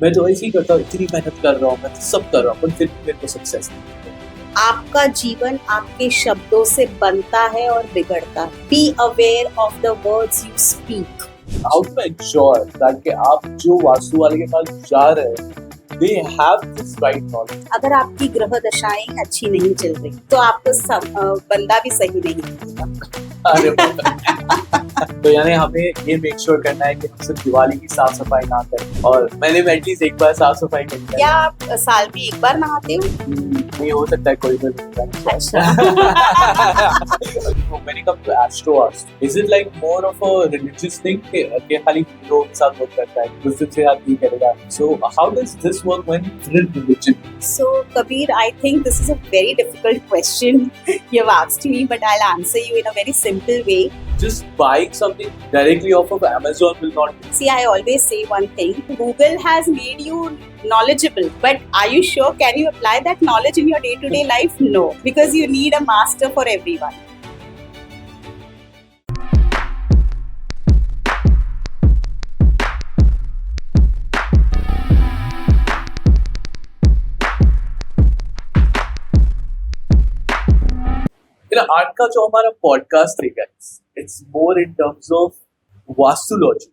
मैं तो ऐसे ही करता हूँ, इतनी मेहनत कर रहा हूँ, मैं तो सब कर रहा हूँ, पर फिर भी मेरे को सक्सेस नहीं मिलता। आपका जीवन आपके शब्दों से बनता है और बिगड़ता है। Be aware of the words you speak. How to ensure that कि आप जो वास्तु वाले के पास जा रहे हैं, they have this right knowledge. अगर आपकी ग्रह दशाएं अच्छी नहीं चल रही तो आपको बंदा भी सही नहीं मिलेगा। अरे बाप रे। तो यानी हमें ये मेक श्योर करना है कि हम सिर्फ दिवाली की साफ सफाई ना करें, और मैंने एटलीस्ट एक बार साफ सफाई करी है। क्या आप साल में एक बार नहाते हो? नहीं, हो सकता है कोई भी नहीं। अच्छा। When it comes to Astro Vastu, is it like more of a religious thing कि खाली हीरो के साथ वर्क करता है, उस दिन से आप ये करेगा? So how does this work when it's religion? So Kabir, I think this is a very difficult question you've asked me, but I'll answer you in a very simple way. Just buying something directly off of Amazon will not. See, I always say one thing. Google has made you knowledgeable, but are you sure can you apply that knowledge in your day-to-day life? No, because you need a master for everyone. आज का जो हमारा podcast रहेगा, it's more in terms of vastulogy,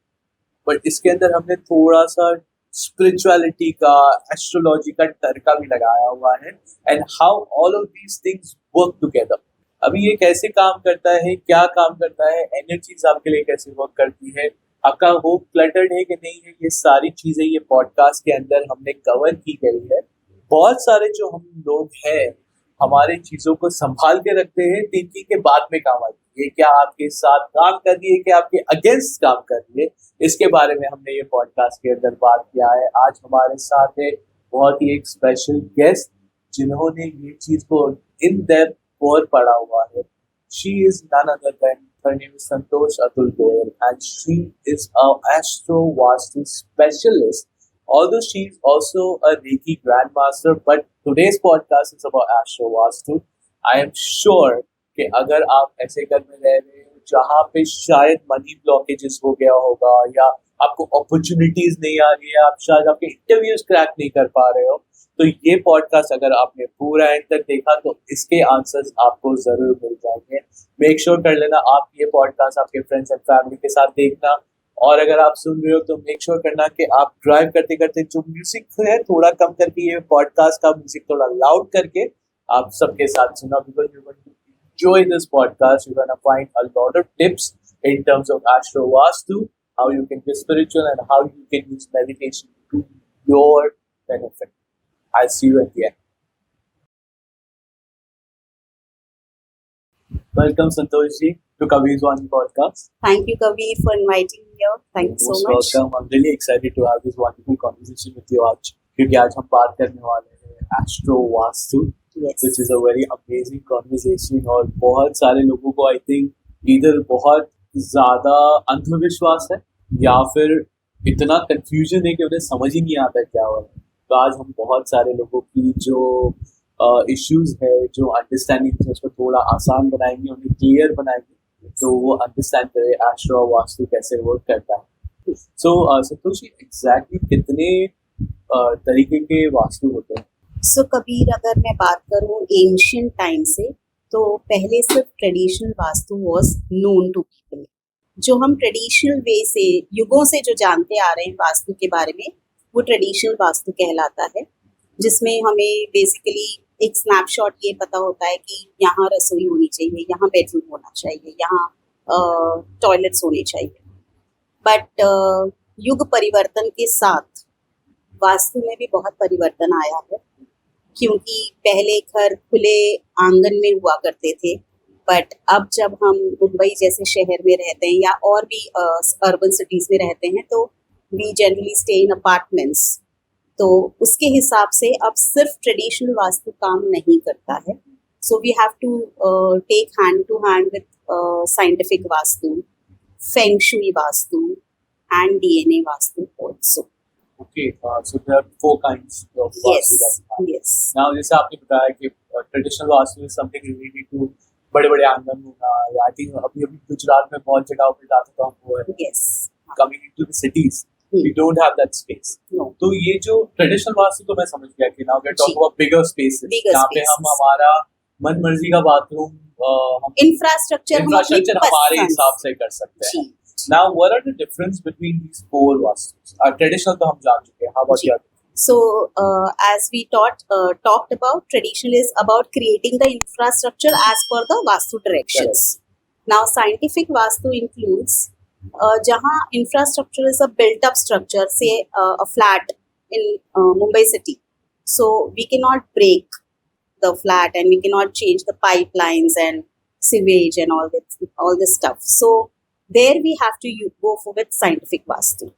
but इसके अंदर हमने थोड़ा सा स्पिरिचुअलिटी का, एस्ट्रोलॉजी का टर्का भी लगाया हुआ है, and how all of these things work together. अभी ये कैसे काम करता है, क्या काम करता है, एनर्जीज आपके लिए कैसे वर्क करती है, आपका होप क्लटर्ड है कि नहीं है, ये सारी चीजें ये पॉडकास्ट के अंदर हमने कवर की गई है। बहुत सारे जो हम लोग हैं हमारे चीजों को संभाल के रखते हैं, थिंकिंग के बाद में काम आती है, क्या आपके साथ काम कर रही है, क्या आपके अगेंस्ट काम कर रही है, इसके बारे में हमने ये पॉडकास्ट के अंदर बात किया है। आज हमारे साथ है बहुत ही एक स्पेशल गेस्ट जिन्होंने ये चीज को इन डेप्थ और पढ़ा हुआ है। She is none other than, her name is Santosh Atul Goyal, and she is a Astro Vastu specialist. Although she is also a Reiki Grandmaster, but today's podcast is about Astro Vastu. I am sure कि अगर आप ऐसे घर में रह रहे हो जहाँ पे शायद मनी ब्लॉकेजेस हो गया होगा, या आपको अपॉर्चुनिटीज नहीं आ रही है, आप शायद आपके इंटरव्यूज क्रैक नहीं कर पा रहे हो, तो ये पॉडकास्ट अगर आपने पूरा एंड तक देखा तो इसके आंसर्स आपको जरूर मिल जाएंगे। मेक श्योर कर लेना आप ये पॉडकास्ट आपके फ्रेंड्स एंड फैमिली के साथ देखना, और अगर आप सुन रहे हो तो मेक श्योर करना कि आप ड्राइव करते करते जो म्यूजिक है थोड़ा कम करके, ये पॉडकास्ट का म्यूजिक थोड़ा लाउड करके आप सबके साथ सुना, because you going to enjoy this podcast. You're gonna find a lot of tips in terms of Astro Vastu, how you can be spiritual and how you can use meditation to your benefit. I'll see you at the end. Welcome Santosh ji to Kabir's One podcast. Thank you, Kabir, for inviting me here. Thank you so much. Welcome. I'm really excited to have this wonderful conversation with you आज, क्योंकि आज हम बात करने वाले हैं Astro Vastu, which is a very amazing conversation, और बहुत सारे लोगों को I think इधर बहुत ज़्यादा अंधविश्वास है या फिर इतना कंफ्यूजन है कि उन्हें समझ ही नहीं आता क्या हो रहा है। तो आज हम बहुत सारे लोगों की जो इश्यूज है, जो अंडरस्टैंडिंग है, उसको थोड़ा आसान बनाएंगे, उन्हें क्लियर बनाएंगे, तो वो अंडरस्टैंड करे एस्ट्रो वास्तु कैसे वर्क करता है। सो संतोष जी, एग्जैक्टली कितने तरीके के वास्तु होते हैं? सो कबीर, अगर मैं बात करूँ एंशियंट टाइम से, तो पहले सिर्फ traditional vastu was known to people. जो हम ट्रेडिशनल वे से युगों से जो जानते आ रहे हैं वास्तु के बारे में, वो ट्रेडिशनल वास्तु कहलाता है, जिसमें हमें बेसिकली एक स्नैपशॉट ये पता होता है कि यहाँ रसोई होनी चाहिए, यहाँ बेडरूम होना चाहिए, यहाँ टॉयलेट्स होने चाहिए। बट युग परिवर्तन के साथ वास्तु में भी बहुत परिवर्तन आया है, क्योंकि पहले घर खुले आंगन में हुआ करते थे, बट अब जब हम मुंबई जैसे शहर में रहते हैं या और भी अर्बन सिटीज़ में रहते हैं, तो we generally stay in apartments. तो उसके हिसाब से अब सिर्फ ट्रेडिशनल वास्तु काम नहीं करता है। So we have to take hand to hand with scientific vastu, feng shui vastu and DNA vastu also. Okay, so there are 4 kinds of vastu. Yes. Now, जैसे आपने बताया कि traditional vastu is something related to बड़े-बड़े आंगन होना, या आई थिंक अभी गुजरात में बहुत जगहों पे जाता था वो है। Yes. Coming into the cities, We don't have that space. No. तो ये जो ट्रेडिशनल वास्तु तो मैं समझ गया कि now we're talking about bigger spaces. जहाँ पे हम हमारा मन मर्जी का बाथरूम इंफ्रास्ट्रक्चर हमारे हिसाब से कर सकते हैं. Now, what are the difference between these four vastus? Traditional तो हम जान चुके हैं. How about the other? So, as we talked about, traditional is about creating the infrastructure as per the vastu directions. Now, scientific vastu includes जहाँ infrastructure is a built-up structure, say a flat in Mumbai city. So we cannot break the flat and we cannot change the pipelines and sewage and all this stuff. So there we have to go for with scientific vastu,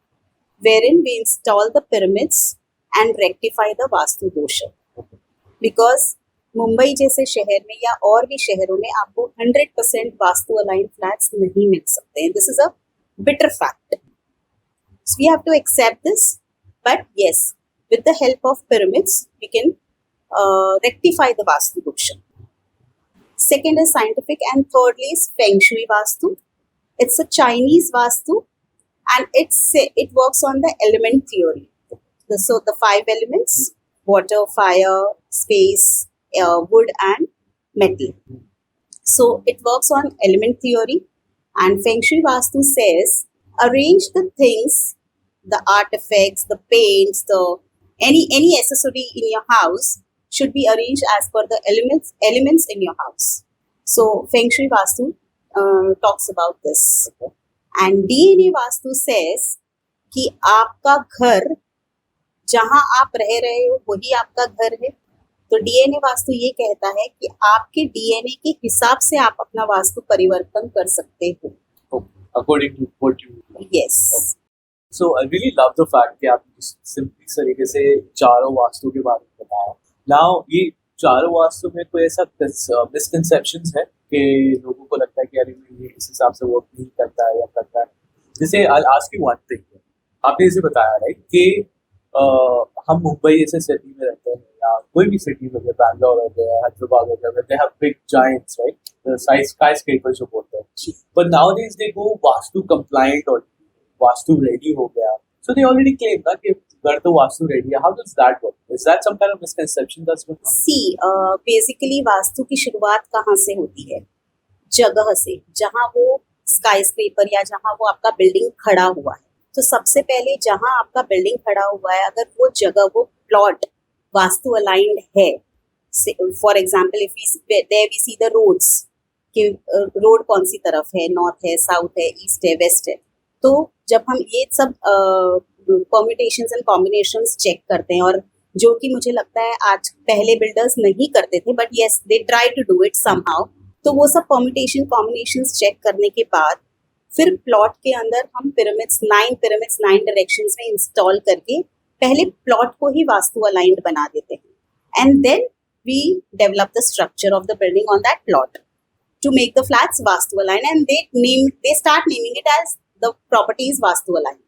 wherein we install the pyramids and rectify the vastu dosha. Because Mumbai जैसे शहर में या और भी शहरों में आपको 100% vastu aligned flats नहीं मिल सकते हैं. This is a bitter fact. So we have to accept this, but yes, with the help of pyramids, we can rectify the Vastu dosha. Second is scientific, and thirdly is Feng Shui Vastu. It's a Chinese Vastu, and it works on the element theory. So the 5 elements: water, fire, space, wood, and metal. So it works on element theory. And Feng Shui Vastu says, arrange the things, the artifacts, the paints, any accessory in your house should be arranged as per the elements in your house. So Feng Shui Vastu talks about this. And DNA Vastu says कि आपका घर जहाँ आप रह रहे हो वही आपका घर है. तो डीएनए वास्तु ये कहता है कि आपके डीएनए के हिसाब से आप अपना वास्तु परिवर्तन कर सकते हो. According to what you. Yes. So I really love the fact कि आपने सिंपली तरीके से चारों वास्तु के बारे में बताया. Now ये चारों वास्तु में कोई ऐसा मिसकंसेप्शंस है कि लोगों को लगता है कि अरे ये इस हिसाब से वर्क नहीं करता है या करता है. जैसे I'll ask you one thing. आपने जैसे बताया राइट कि हम मुंबई जैसे सिटी में रहते हैं या कोई भी सिटी में, बैंगलोर हो गया, हैदराबाद हो गया, they have big giants, right? The size skyscrapers जो बोलते हैं. But nowadays they go vastu compliant और वास्तु ready हो गया. So they already claim that कि घर तो वास्तु ready है. How does that work? Is that some kind of misconception that's going on? See, basically vastu की शुरुआत कहाँ से होती है? जगह से, जहाँ वो skyscraper या जहाँ वो आपका बिल्डिंग खड़ा हुआ है. तो सबसे पहले जहाँ आपका बिल्डिंग खड़ा हुआ है, अगर वो जगह, वो प्लॉट वास्तु अलाइंड है, for example if we see the roads कि रोड कौन सी तरफ है, नॉर्थ है, साउथ है, ईस्ट है, वेस्ट है, तो जब हम ये सब परम्यूटेशंस एंड कॉम्बिनेशंस चेक करते हैं, और जो कि मुझे लगता है आज पहले बिल्डर्स नहीं करते थे, but yes they try to do it somehow. तो वो सब परम्यूटेशन कॉम्बिनेशंस चेक करने के बाद फिर प्लॉट के अंदर हम पिरामिड्स 9 डायरेक्शंस में इंस्टॉल करके पहले प्लॉट को ही वास्तु अलाइंड बना देते हैं, and then we develop the structure of the building on that plot to make the flats vastu aligned, and they start naming it as the properties vastu aligned.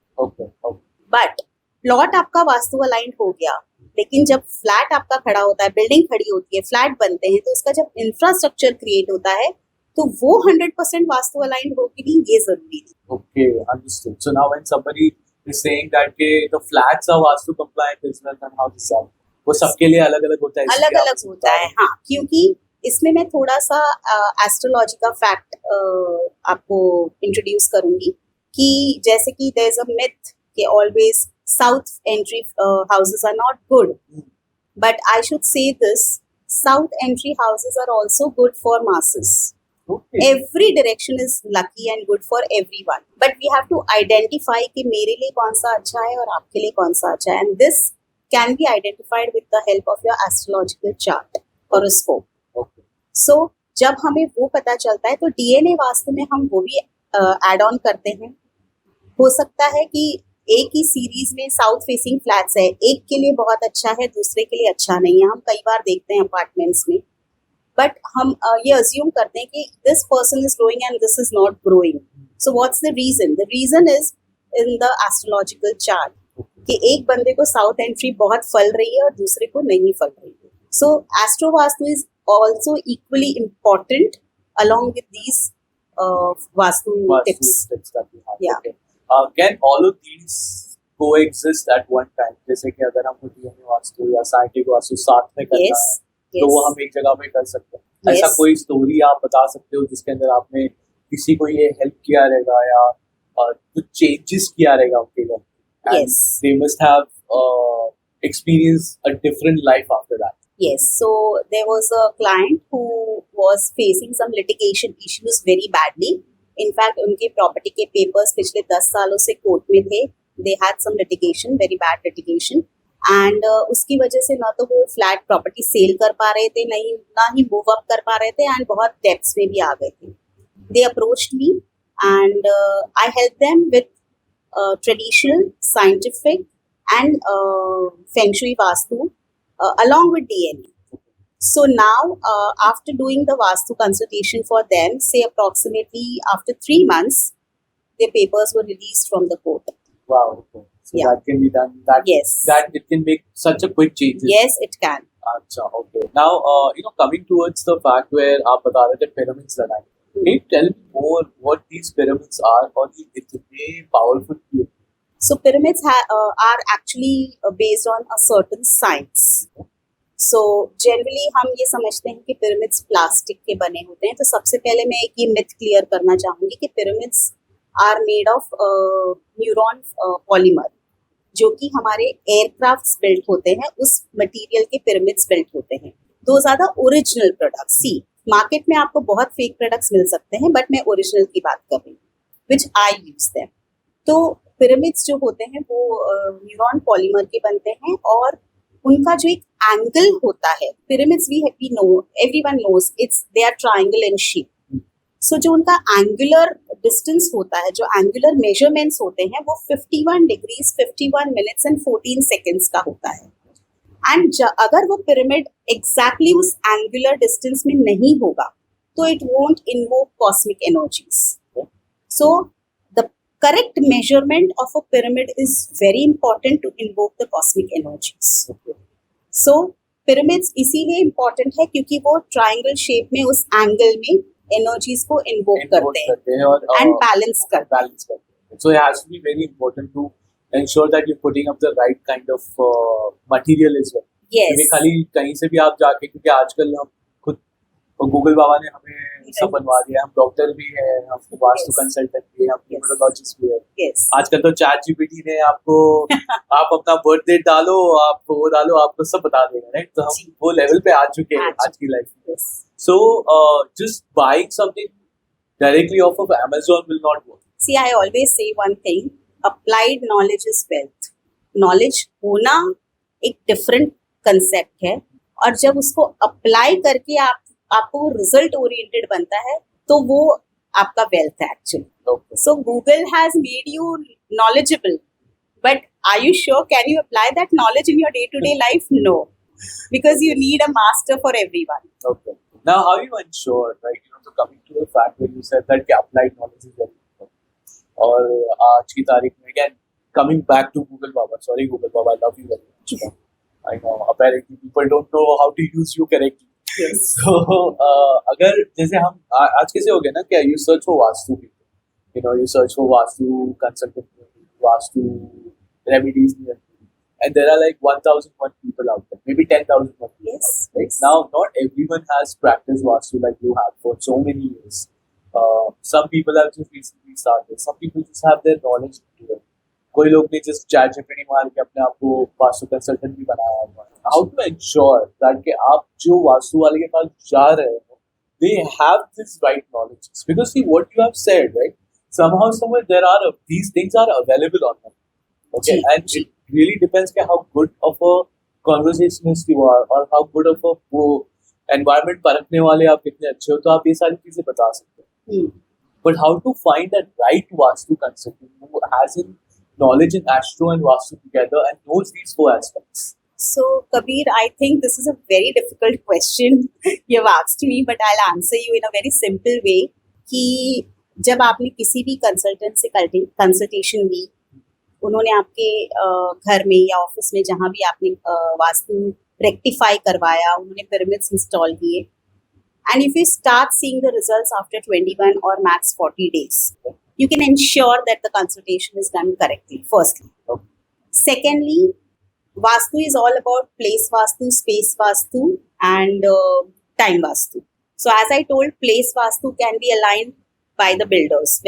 But plot आपका vastu aligned हो गया, लेकिन जब flat आपका खड़ा होता है, बिल्डिंग खड़ी होती है, फ्लैट बनते हैं, तो उसका जब इंफ्रास्ट्रक्चर क्रिएट होता है तो वो 100% वास्तु अलाइंड हो कि नहीं, ये जरूरी है. Okay, understood. So now when somebody is saying that the flats are vastu compliant as well, then how does that? वो सबके लिए अलग-अलग होता है. अलग-अलग होता है, हाँ, क्योंकि इसमें मैं थोड़ा सा एस्ट्रोलॉजी का फैक्ट आपको इंट्रोड्यूस करूंगी कि जैसे कि देयर इज अ मिथ कि always south entry houses are not good, but I should say this, south entry houses are also good for masses. Okay. Every direction is lucky and good for everyone, but we have to identify कि मेरे लिए कौन सा अच्छा है और आपके लिए कौन सा अच्छा है, and this can be identified with the help of your astrological chart, horoscope. Okay. So जब हमें वो पता चलता है तो डीएनए वास्तु में हम वो भी एड ऑन करते हैं. हो सकता है कि एक ही सीरीज में साउथ फेसिंग फ्लैट्स है, एक के लिए बहुत अच्छा है, दूसरे के लिए अच्छा नहीं है. हम कई बार देखते हैं अपार्टमेंट्स में, बट हम ये अज्यूम करते हैं कि this person is growing and this is not growing. So what's the reason? The reason is in the astrological chart कि एक बंदे को साउथ एंट्री बहुत फल रही है और दूसरे को नहीं फल रही है. So astro vastu is also equally important along with these vastu tips. that we have. Yeah. Okay. Can all of these coexist at one time. जैसे कि अगर हमको डीएनए वास्तु या साइंटिफिक वास्तु साथ में करना yes, है तो वो हम एक जगह पे कर सकते हैं. ऐसा yes. कोई स्टोरी आप बता सकते हो जिसके अंदर आपने किसी को ये हेल्प किया रहेगा या कुछ चेंजेस किया रहेगा उनके लिए? Yes. They must have experienced a different life after that. Yes, so there was a client who was facing some litigation issues very badly. In fact, उनके प्रॉपर्टी के पेपर्स पिछले 10 सालों से कोर्ट में थे. They had some litigation, very bad litigation. And उसकी वजह से ना तो वो फ्लैट प्रॉपर्टी सेल कर पा रहे थे, नहीं ना ही मूव अप कर पा रहे थे, एंड बहुत डेप्थ्स में भी आ गए थे. They approached me and I helped them with traditional, scientific and feng shui vastu along with DNA. So now, after doing the Vastu consultation for them, say approximately after 3 months, their papers were released from the court. Wow. Okay. So Yeah. that can be done. Yes. That it can make such a quick change. Yes, it can. अच्छा, okay. Now, coming towards the fact where आप बता रहे थे pyramids लगाए. Can you tell me more what these pyramids are और ये इतने powerful क्यों? So pyramids are actually based on a certain science. So generally हम ये समझते हैं कि pyramids प्लास्टिक के बने होते हैं. तो सबसे पहले मैं एक ये myth क्लियर करना चाहूँगी कि pyramids are made of neuron polymer, जो कि हमारे एयरक्राफ्ट्स बिल्ट होते हैं, उस मटेरियल के पिरामिड्स बिल्ट होते हैं. Those are the original products. See, market में आपको बहुत फेक प्रोडक्ट्स मिल सकते हैं, बट मैं ओरिजिनल की बात कर रही हूँ, विच आई यूज देम. तो पिरामिड्स जो होते हैं वो न्यूरॉन पॉलीमर के बनते हैं, और उनका जो एक एंगल होता है, pyramids we know, everyone knows it's they are triangle in shape. So जो उनका एंगुलर डिस्टेंस होता है, जो एंगुलर मेजरमेंट्स होते हैं, वो 51 डिग्रीज 51 मिनट्स एंड 14 सेकेंड्स का होता है. एंड अगर वो पिरामिड एग्जैक्टली उस एंगुलर डिस्टेंस में नहीं होगा तो it won't invoke cosmic energies. So the correct measurement of a pyramid is very important to invoke the cosmic energies. So pyramids इसीलिए इंपॉर्टेंट है क्योंकि वो ट्रायंगल शेप में उस एंगल में एनर्जीज को इन्वोक करते हैं और एंड बैलेंस करते हैं. So it has to be very important to ensure that you're putting up the right kind of material as well. Yes. क्योंकि खाली कहीं से भी आप जाके, क्योंकि आजकल हम खुद गूगल बाबा ने हमें सब बनवा दिया. हम डॉक्टर भी हैं, हम वास्तु कंसल्टेंट भी हैं, हम न्यूमरोलॉजिस्ट भी हैं. Yes. आजकल तो चैट जीपीटी ने आपको आप अपना बर्थ डेट डालो, आप वो डालो, आपको सब बता देगा, राइट? तो हम वो लेवल पे आ चुके हैं आज की लाइफ में. So, just buying something directly off of Amazon will not work. See, I always say one thing: applied knowledge is wealth. Knowledge होना एक different concept है, और जब उसको apply करके आपको रिजल्ट ओरिएंटेड बनता है तो वो आपका wealth है actually. Okay. So Google has made you knowledgeable, but are you sure can you apply that knowledge in your day-to-day life? No, because you need a master for everyone. Okay. Now, how you ensure, right? So coming to the fact where you said that कि applied knowledge is very important. और आज की तारीख में again coming back to Google Baba. Sorry, Google Baba, I love you very much. I know apparently people don't know how to use you correctly. Yes. So अगर जैसे हम आज कैसे हो गया ना कि you search for vastu people, you search for vastu consultant, vastu remedies, and there are like 1,001 people out there, maybe 10,000 people. Yes. Right? Now, not everyone has practiced Vastu like you have for so many years. Some people have just recently started. Some people just have their knowledge into it. कोई लोग ने just chat GPT मार के अपने आप को vastu consultant भी बनाया हुआ है. How to ensure that कि आप जो वास्तु वाले के पास जा रहे हो, they have this right knowledge? Because see what you have said, right? Somehow, somewhere these things are available online. Okay, and it really depends कि how good of a conversationalist you are or how good of a वो environment परखने वाले आप कितने अच्छे हो, तो आप ये सारी चीजें बता सकते हो. But how to find that right Vastu consultant who has knowledge in Astro and Vastu together and knows these 4 aspects? So Kabir, I think this is a very difficult question you've asked me, but I'll answer you in a very simple way. कि जब आपने किसी भी consultant से consultation ली, उन्होंने आपके घर में या ऑफिस में जहाँ भी आपने वास्तु रेक्टिफाई करवाया, उन्होंने पिरामिड्स इंस्टॉल किए, and if you start seeing the results after 21 और max 40 days, you can ensure that the consultation is done correctly, firstly. Okay. Secondly, Vastu is all about place Vastu, space Vastu, and time Vastu. So as I told, place Vastu can be aligned by the builders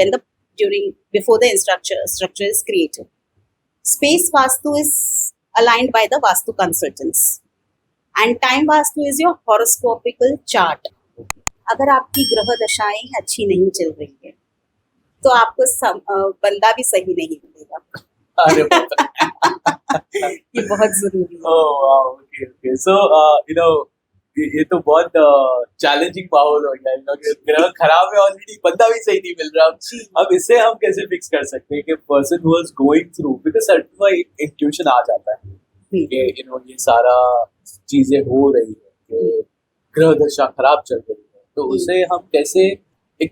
before the structure is created. Space Vastu is aligned by the Vastu consultants, and time Vastu is your horoscopical chart. अगर आपकी ग्रह दशाएं अच्छी नहीं चल रही है तो आपको बंदा भी सही नहीं मिलेगा. अरे बाप रे. ये बहुत जरूरी है. Oh wow, okay. So ये तो बहुत चैलेंजिंग माहौल हो गया. ग्रह खराब है ऑलरेडी, बंदा भी सही नहीं मिल रहा. अब इसे हम कैसे फिक्स कर सकते हैं कि person who is going through, because certain intuition आ जाता है कि ये सारा चीजें हो रही है कि ग्रह दशा खराब चल रही है, तो उसे हम कैसे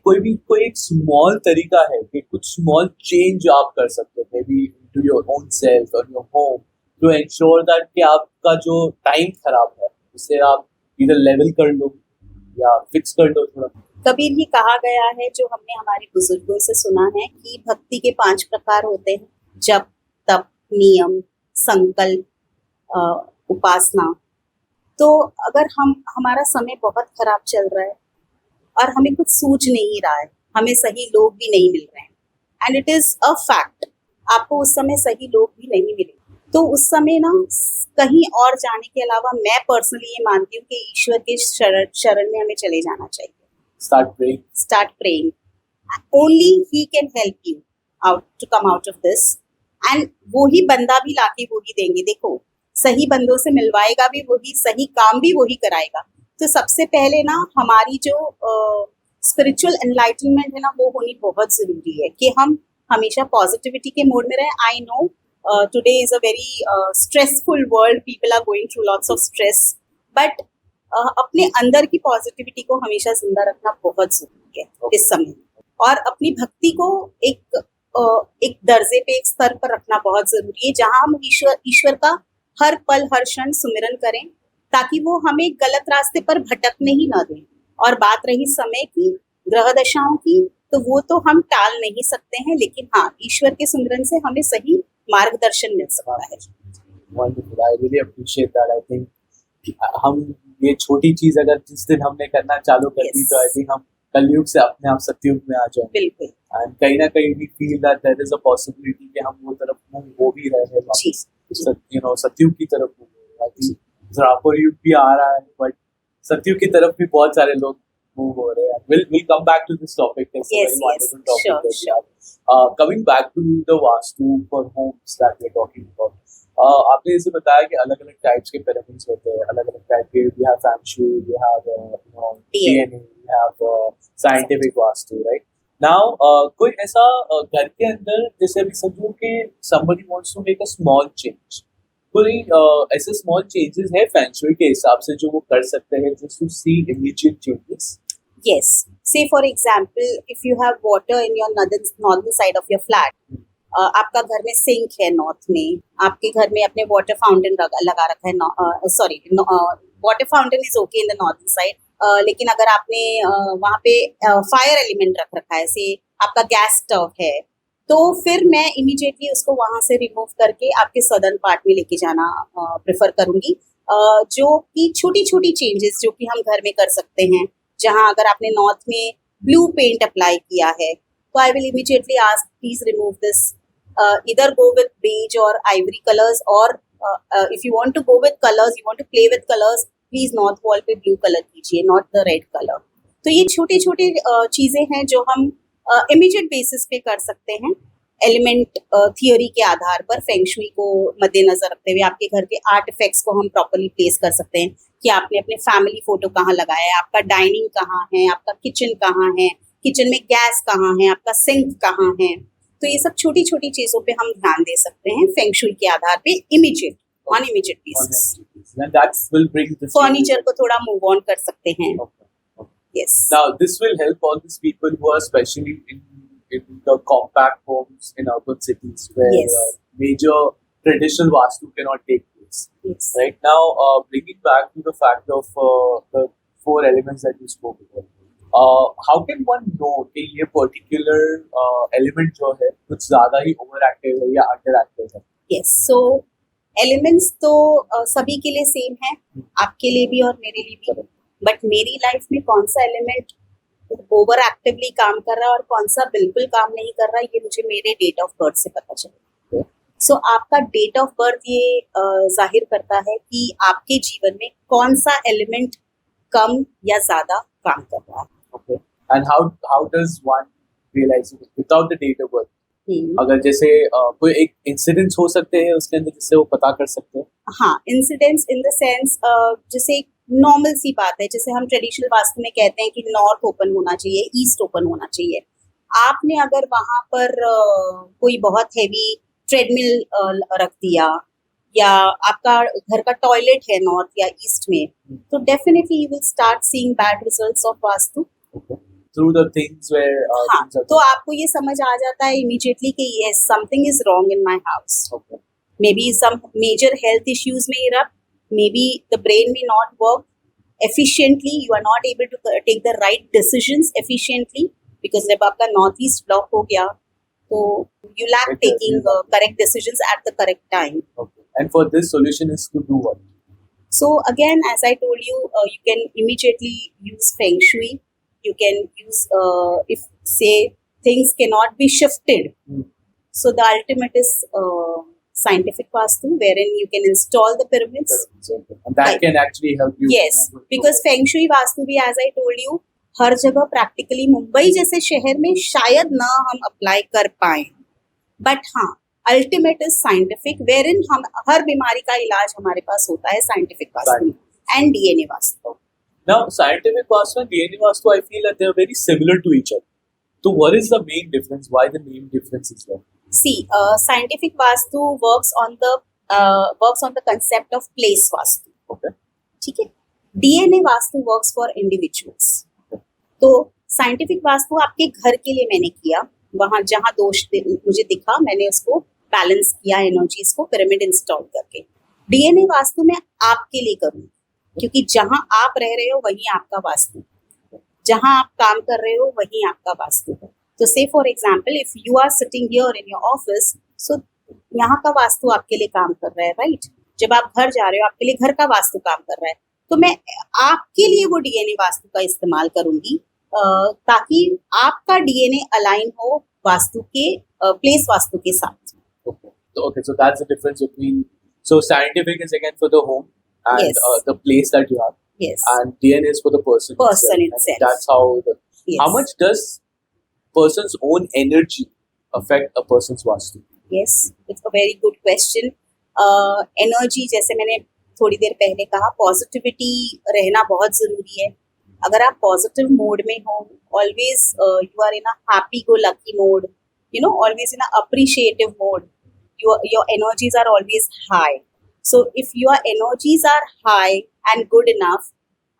कोई एक स्मॉल तरीका है कि कुछ स्मॉल चेंज आप कर सकते हैं maybe to your own self और your home to ensure that कि आपका जो टाइम खराब है उसे आप इधर लेवल कर लो या फिक्स कर लो थोड़ा. कभी भी कहा गया है, जो हमने हमारे बुजुर्गों से सुना है, कि भक्ति के 5 प्रकार होते हैं: जप, तप, नियम, संकल्प, उपासना. तो अगर हमारा समय बहुत खराब चल रहा है और हमें कुछ सूझ नहीं रहा है, हमें सही लोग भी नहीं मिल रहे हैं, and it is a fact, आपको उस समय सही लोग भी नहीं मिले, तो उस समय ना कहीं और जाने के अलावा मैं पर्सनली ये मानती हूँ कि ईश्वर के शरण में हमें चले जाना चाहिए. Start praying. Only he can help you out to come out of this. And वो ही बंदा भी लाके वो ही देंगे. देखो, सही बंदों से मिलवाएगा भी वही, सही काम भी वही कराएगा. तो सबसे पहले ना हमारी जो स्पिरिचुअल एनलाइटनमेंट है ना, वो होनी बहुत जरूरी है कि हम हमेशा पॉजिटिविटी के मोड में रहें. I know today is a very stressful world, people are going through lots of stress, but अपने अंदर की पॉजिटिविटी को हमेशा जिंदा रखना बहुत जरूरी है इस समय, और अपनी भक्ति को एक दर्जे पे, एक स्तर पर रखना बहुत जरूरी है, जहां हम ईश्वर का हर पल हर क्षण सुमिरन करें, ताकि वो हमें गलत रास्ते पर भटकने ही ना दें. और बात रही समय की, ग्रह दशाओं की, तो वो तो हम टाल नहीं सकते हैं, लेकिन हाँ, ईश्वर के सुमिरन से हमें सही मार्गदर्शन मिल सकता है. Wonderful. I really appreciate that. I think हम ये छोटी चीज अगर जिस दिन हमने करना चालू कर दी, तो आई थिंक हम कलयुग से अपने आप सतयुग में आ जाए. बिल्कुल. एंड कहीं ना कहीं we feel that there is a possibility कि हम वो तरफ मूव हो भी रहे हैं, सतयुग की तरफ मूव हो रहे हैं. द्वापर युग भी आ रहा है, बट सतयुग की तरफ भी बहुत सारे लोग मूव हो रहे हैं. We'll come back to this topic. It's a very wonderful topic. Sure. Coming back to the Vastu for homes that we're talking about. आपने जैसे बताया कि अलग अलग टाइप्स के पिरामिड्स होते हैं, अलग अलग टाइप के. We have Feng Shui, we have DNA, we have scientific Vastu, right? Now कोई ऐसा घर के अंदर जैसे अभी समझो कि somebody wants to make a small change, कोई ऐसे स्मॉल चेंजेस है फेंग शुई के हिसाब से जो वो कर सकते हैं just to see immediate changes? Yes. Say for example, if you have water in your northern side of your flat, आपका घर में सिंक है नॉर्थ में, आपके घर में अपने वाटर फाउंटेन लगा रखा है, sorry water fountain is okay in the northern side, लेकिन अगर आपने वहाँ पे फायर एलिमेंट रख रखा है, से आपका गैस स्टव है, तो फिर मैं इमीडिएटली उसको वहाँ से रिमूव करके आपके सदर्न पार्ट में लेके जाना प्रेफर करूँगी. जो कि छोटी छोटी चेंजेस जो कि हम घर में कर सकते हैं, जहाँ अगर आपने नॉर्थ में ब्लू पेंट अप्लाई किया है, तो I will immediately ask please remove this, इधर गो विद बेज और आइवरी कलर्स, और if you want to go with colours, you want to play with colours, please north wall पे blue colour कीजिए, not the red colour. तो ये छोटे छोटे चीजें हैं जो हम इमीडिएट बेसिस पे कर सकते हैं, एलिमेंट थियोरी के आधार पर. फेंग शुई को मद्देनजर रखते हुए आपके घर के आर्टिफैक्ट्स को हम प्रॉपर्ली प्लेस कर सकते हैं कि आपने अपने फैमिली फोटो कहाँ लगाया है, आपका डाइनिंग कहाँ है, आपका किचन कहाँ है, किचन में गैस कहाँ है, आपका सिंक कहाँ है. तो ये सब छोटी छोटी चीजों पे हम ध्यान दे सकते हैं फेंग शुई के आधार पे, ऑन इमीडिएट बेसिस. फर्नीचर को थोड़ा मूव ऑन कर सकते हैं. Yes. Now this will help all these people who are especially in the compact homes in urban cities where major traditional Vastu cannot take place. Yes. Right now, bringing back to the fact of the 4 elements that you spoke about. How can one know कि ये particular element जो है कुछ ज्यादा ही over active है या under active है? Yes, सो elements तो सभी के लिए सेम है, आपके लिए भी और मेरे लिए भी, बट मेरी लाइफ में कौन सा एलिमेंट ओवर एक्टिवली काम कर रहा है और कौन सा बिल्कुल काम नहीं कर रहा है, ये मुझे मेरे डेट ऑफ बर्थ से पता चलेगा। सो आपका डेट ऑफ बर्थ ये जाहिर करता है कि आपके जीवन में कौन सा एलिमेंट कम या ज्यादा काम कर रहा है। Okay. And how does one realize it without the date of birth? अगर जैसे कोई एक इंसिडेंट्स हो सकते हैं उसके अंदर जिससे वो पता कर सकते हैं? हाँ, इंसिडेंट्स इन द सेंस जैसे नॉर्मल सी बात है, जैसे हम ट्रेडिशनल वास्तु में कहते हैं कि नॉर्थ ओपन होना चाहिए, ईस्ट ओपन होना चाहिए। आपने अगर वहां पर कोई बहुत हैवी ट्रेडमिल रख दिया या आपका घर का टॉयलेट है नॉर्थ या ईस्ट में, तो definitely you will start seeing bad results of vastu. Through the things where हाँ, तो आपको ये समझ आ जाता है इमीडिएटली कि yes something is wrong in my house. Maybe some major health issues में erupt, maybe the brain may not work efficiently, you are not able to take the right decisions efficiently because जब आपका north east block हो गया तो you lack taking correct decisions at the correct time. Okay. And for this solution is to do what? So again, as I told you, you can immediately use feng shui. You can use if say things cannot be shifted. So the ultimate is scientific vastu, wherein you can install the pyramids. And that can actually help you. Yes, because feng shui vastu भी, as I told you, हर जगह practically Mumbai जैसे शहर में शायद ना हम apply कर पाए, बट हाँ अल्टीमेट इज साइंटिफिक, वेरिन हम हर बीमारी का इलाज हमारे पास होता है scientific vastu and DNA vastu. Now, scientific vastu and DNA vastu, I feel that they are very similar to each other. So, what is the main difference? Why the main difference is there? See, scientific vastu works on the concept of place vastu. Okay. ठीक है। DNA vastu works for individuals. तो scientific vastu आपके घर के लिए मैंने किया, वहां जहां दोष मुझे दिखा मैंने उसको बैलेंस किया एनर्जीज को पिरामिड इंस्टॉल करके। डीएनए वास्तु मैं आपके लिए करूँ क्योंकि जहां आप रह रहे हो वही आपका वास्तु, जहां आप काम कर रहे हो वही आपका वास्तु है। तो say for example if you are sitting here in your office, so यहाँ का वास्तु आपके लिए काम कर रहा है, राइट? जब आप घर जा रहे हो आपके लिए घर का वास्तु काम कर रहा है, तो मैं आपके लिए वो डीएनए वास्तु का इस्तेमाल करूंगी ताकि आपका डीएनए अलाइन हो वास्तु के प्लेस वास्तु के साथ। Okay, so that's the difference between. So scientific is again for the home and Yes. The place that you have, Yes. and DNA is for the person. Person itself. itself. And that's how. Yes. How much does person's own energy affect a person's vastu? Yes, it's a very good question. Energy जैसे मैंने थोड़ी देर पहले कहा, positivity रहना बहुत जरूरी है। अगर आप पॉजिटिव मोड में हो, always you are in a happy go lucky mode, you know, always in a appreciative mode, your energies are always high. So if your energies are high and good enough,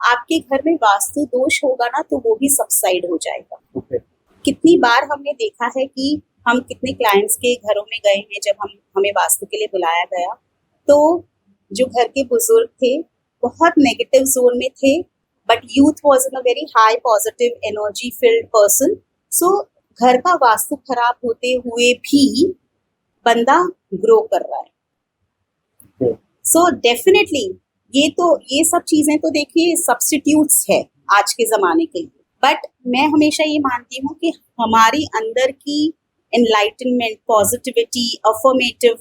आपके घर में वास्तु दोष होगा ना तो वो भी सबसाइड हो जाएगा। Okay. कितनी बार हमने देखा है कि हम कितने क्लाइंट्स के घरों में गए हैं, जब हमें वास्तु के लिए बुलाया गया तो जो घर के बुजुर्ग थे बहुत नेगेटिव जोन में थे, but youth was in a very high positive energy field person. So घर का वास्तु खराब होते हुए भी बंदा ग्रो कर रहा है। सो डेफिनेटली ये सब चीजें तो देखिए सब्स्टिट्यूट्स है आज के जमाने के लिए, बट मैं हमेशा ये मानती हूँ कि हमारी अंदर की एनलाइटनमेंट, पॉजिटिविटी, अफर्मेटिव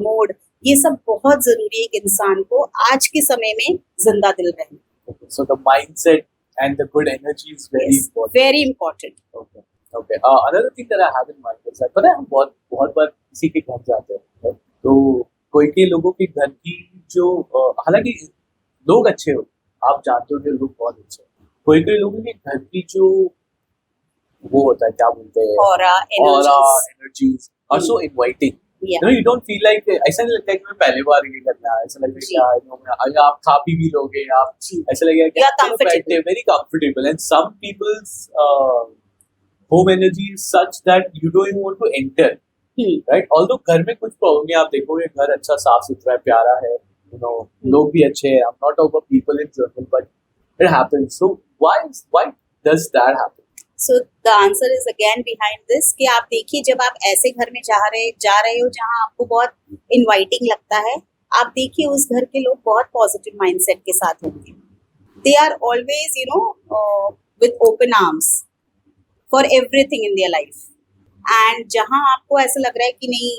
मोड, ये सब बहुत जरूरी है एक इंसान को आज के समय में जिंदा दिल रहना। So the mindset and the good energy is very important. Very important. Okay. Another thing that I have in mind is that पता है हम बहुत बार किसी के घर जाते हैं, right? तो कोई के लोगों के घर की जो हालांकि लोग अच्छे हो, आप जानते हो कि लोग बहुत अच्छे, कोई लोगों के घर की जो वो होता है क्या बोलते हैं Aura, energies are so inviting. Yeah. You know, you don't feel like ऐसा नहीं लगता है कि मैं पहले बार ये करना है, ऐसा लगता है कि आप खा पी भी लोगे, आप ऐसा लगेगा कि You are comfortable. very comfortable, and some people's home energy is such that you don't even want to enter, right? Although घर में कुछ प्रॉब्लम नहीं, आप देखोगे घर अच्छा साफ सुथरा है, प्यारा है, you know, लोग भी अच्छे हैं. I'm not talking about people in general, but it happens. So why does that happen? So the answer is again behind this कि आप देखिए जब आप ऐसे घर में जा रहे हो जहाँ आपको बहुत इनवाइटिंग लगता है, आप देखिए उस घर के लोग बहुत पॉजिटिव माइंडसेट के साथ होंगे. They are always with open arms for everything in their life. And जहाँ आपको ऐसा लग रहा है कि नहीं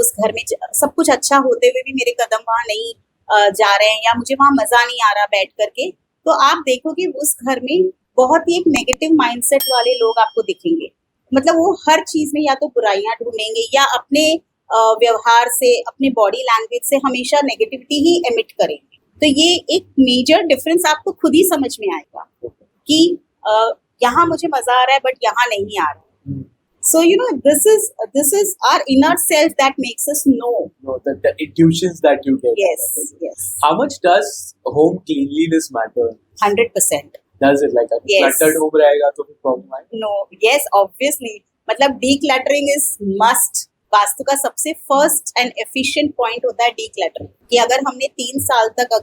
उस घर में सब कुछ अच्छा होते हुए भी मेरे कदम वहाँ नहीं जा रहे हैं या मुझे वहाँ मजा नहीं आ रहा बैठ करके, तो आप देखोगे उस घर में बहुत ही एक नेगेटिव माइंडसेट वाले लोग आपको दिखेंगे. मतलब वो हर चीज में या तो बुराइयां ढूंढेंगे या अपने व्यवहार से, अपने बॉडी लैंग्वेज से हमेशा नेगेटिविटी ही एमिट करेंगे. तो ये एक मेजर डिफरेंस आपको खुद ही समझ में आएगा कि यहाँ मुझे मजा आ रहा है बट यहाँ नहीं आ रहा. So this is our inner self that makes us know. No, the intuitions that you get. Yes. How much does home cleanliness matter? 100%. Does it like Yes. cluttered home रहेगा तो फिर problem आएगा? No, yes, obviously. मतलब decluttering is must. Vastu का सबसे first and efficient point होता है decluttering. कि अगर हमने 3 साल तक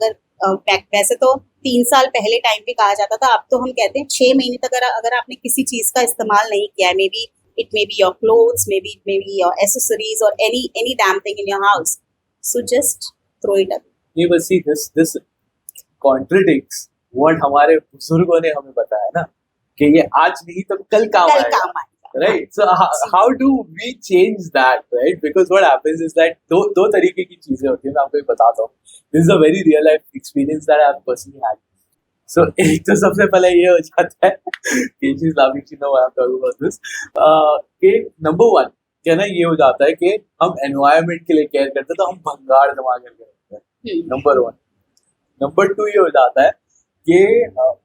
वैसे तो 3 साल पहले टाइम पे कहा जाता था, अब तो हम कहते हैं 6 महीने तक अगर आपने किसी चीज का इस्तेमाल नहीं किया है, may be it may be your clothes, maybe it may be your accessories or any damn thing in your house, so just throw it away. नहीं बस see this contradicts what हमारे बुजुर्गों ने हमें बताया ना कि ये आज नहीं तो कल काम आएगा, right? So how do we change that, right? Because what happens is that दो तरीके की चीजें होती हैं. मैं आपको बताता हूँ. This is a very real life experience that I have personally had. So एक तो सबसे पहले ये हो जाता है कि चीज लाभिक no I am talking about this कि नंबर 1 क्या ना ये हो जाता है कि हम एनवायरनमेंट के लिए केयर करते हैं तो हम भंगार जमा करके रखते हैं. नंबर 1. नंबर 2 ये हो जाता है कि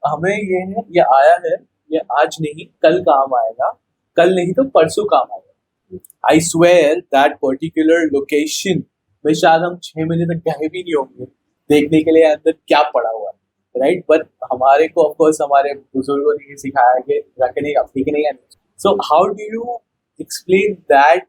हमें ये आया है, ये आज नहीं कल काम आएगा, कल नहीं तो परसों काम आएगा. I swear that particular location में शायद हम 6 महीने तक गए भी नहीं होंगे देखने के लिए अंदर क्या पड़ा हुआ है, राइट? बट हमारे को ऑफकोर्स हमारे बुजुर्गों ने ये सिखाया कि रखने का ठीक नहीं है. So how do you explain that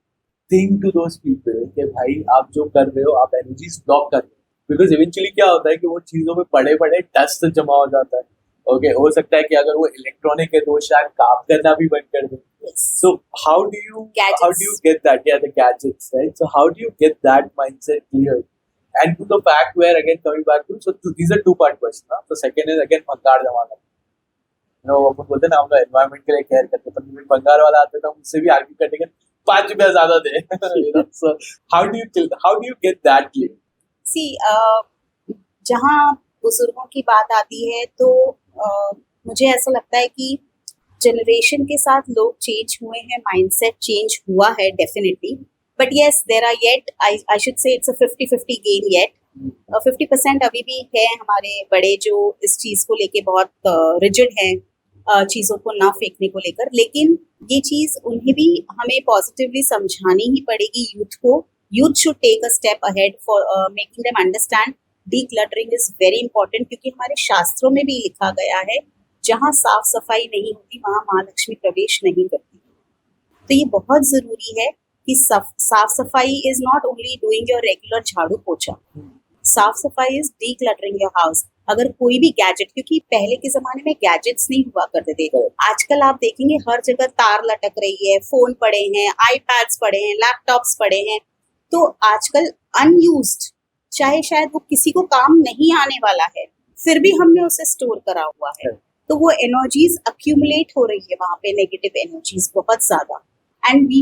thing to those people कि भाई आप जो कर रहे हो आप एनर्जीज ब्लॉक कर रहे हो? बिकॉज इवेंचुअली क्या होता है कि वो चीजों में पड़े डस्ट जमा हो जाता है. ओके, हो सकता है कि अगर वो इलेक्ट्रॉनिक है तो शायद काम करना भी बंद कर दे. So how do you get that? या the gadgets, right? So how do you get that mindset clear? And to the fact where again coming back to, so these are 2-part questions. ना? So second is again भंगार जमा करना. अपन बोलते हैं ना हम लोग एनवायरनमेंट के लिए केयर करते हैं, पर भंगार वाला आते हैं तो हम उससे भी आर्ग्यू करते हैं 5 रुपया ज्यादा दे. So how do you get that clear? See, जहाँ बुजुर्गों की बात आती है तो मुझे ऐसा लगता है कि जनरेशन के साथ लोग चेंज हुए हैं, माइंडसेट चेंज हुआ है definitely. But yes, there are yet, I should say it's a 50-50 game yet. 50% अभी भी है हमारे बड़े जो इस चीज़ को लेके बहुत रिजिड हैं चीज़ों को ना फेंकने को लेकर. लेकिन ये चीज़ उन्हें भी हमें पॉजिटिवली समझानी ही पड़ेगी यूथ को. Youth should take a step ahead for making them understand decluttering is very important. क्योंकि हमारे शास्त्रों में भी लिखा गया है जहाँ साफ सफाई नहीं होती वहाँ माँ लक्ष्मी प्रवेश नहीं करती. तो ये बहुत ज़रूरी है कि साफ सफाई is not only doing your regular झाड़ू पोछा. साफ सफाई इज डीक्लटरिंग योर हाउस. अगर कोई भी गैजेट, क्योंकि पहले के जमाने में गैजेट्स नहीं हुआ करते थे, आजकल आप देखेंगे हर जगह तार लटक रही है, फोन पड़े हैं, आईपैड्स पड़े हैं, लैपटॉप्स पड़े हैं. तो आजकल अनयूज्ड, चाहे शायद वो किसी को काम नहीं आने वाला है, फिर भी हमने उसे स्टोर करा हुआ है. तो वो एनर्जीज अक्यूमुलेट हो रही है वहां पे, नेगेटिव एनर्जीज बहुत ज्यादा. And we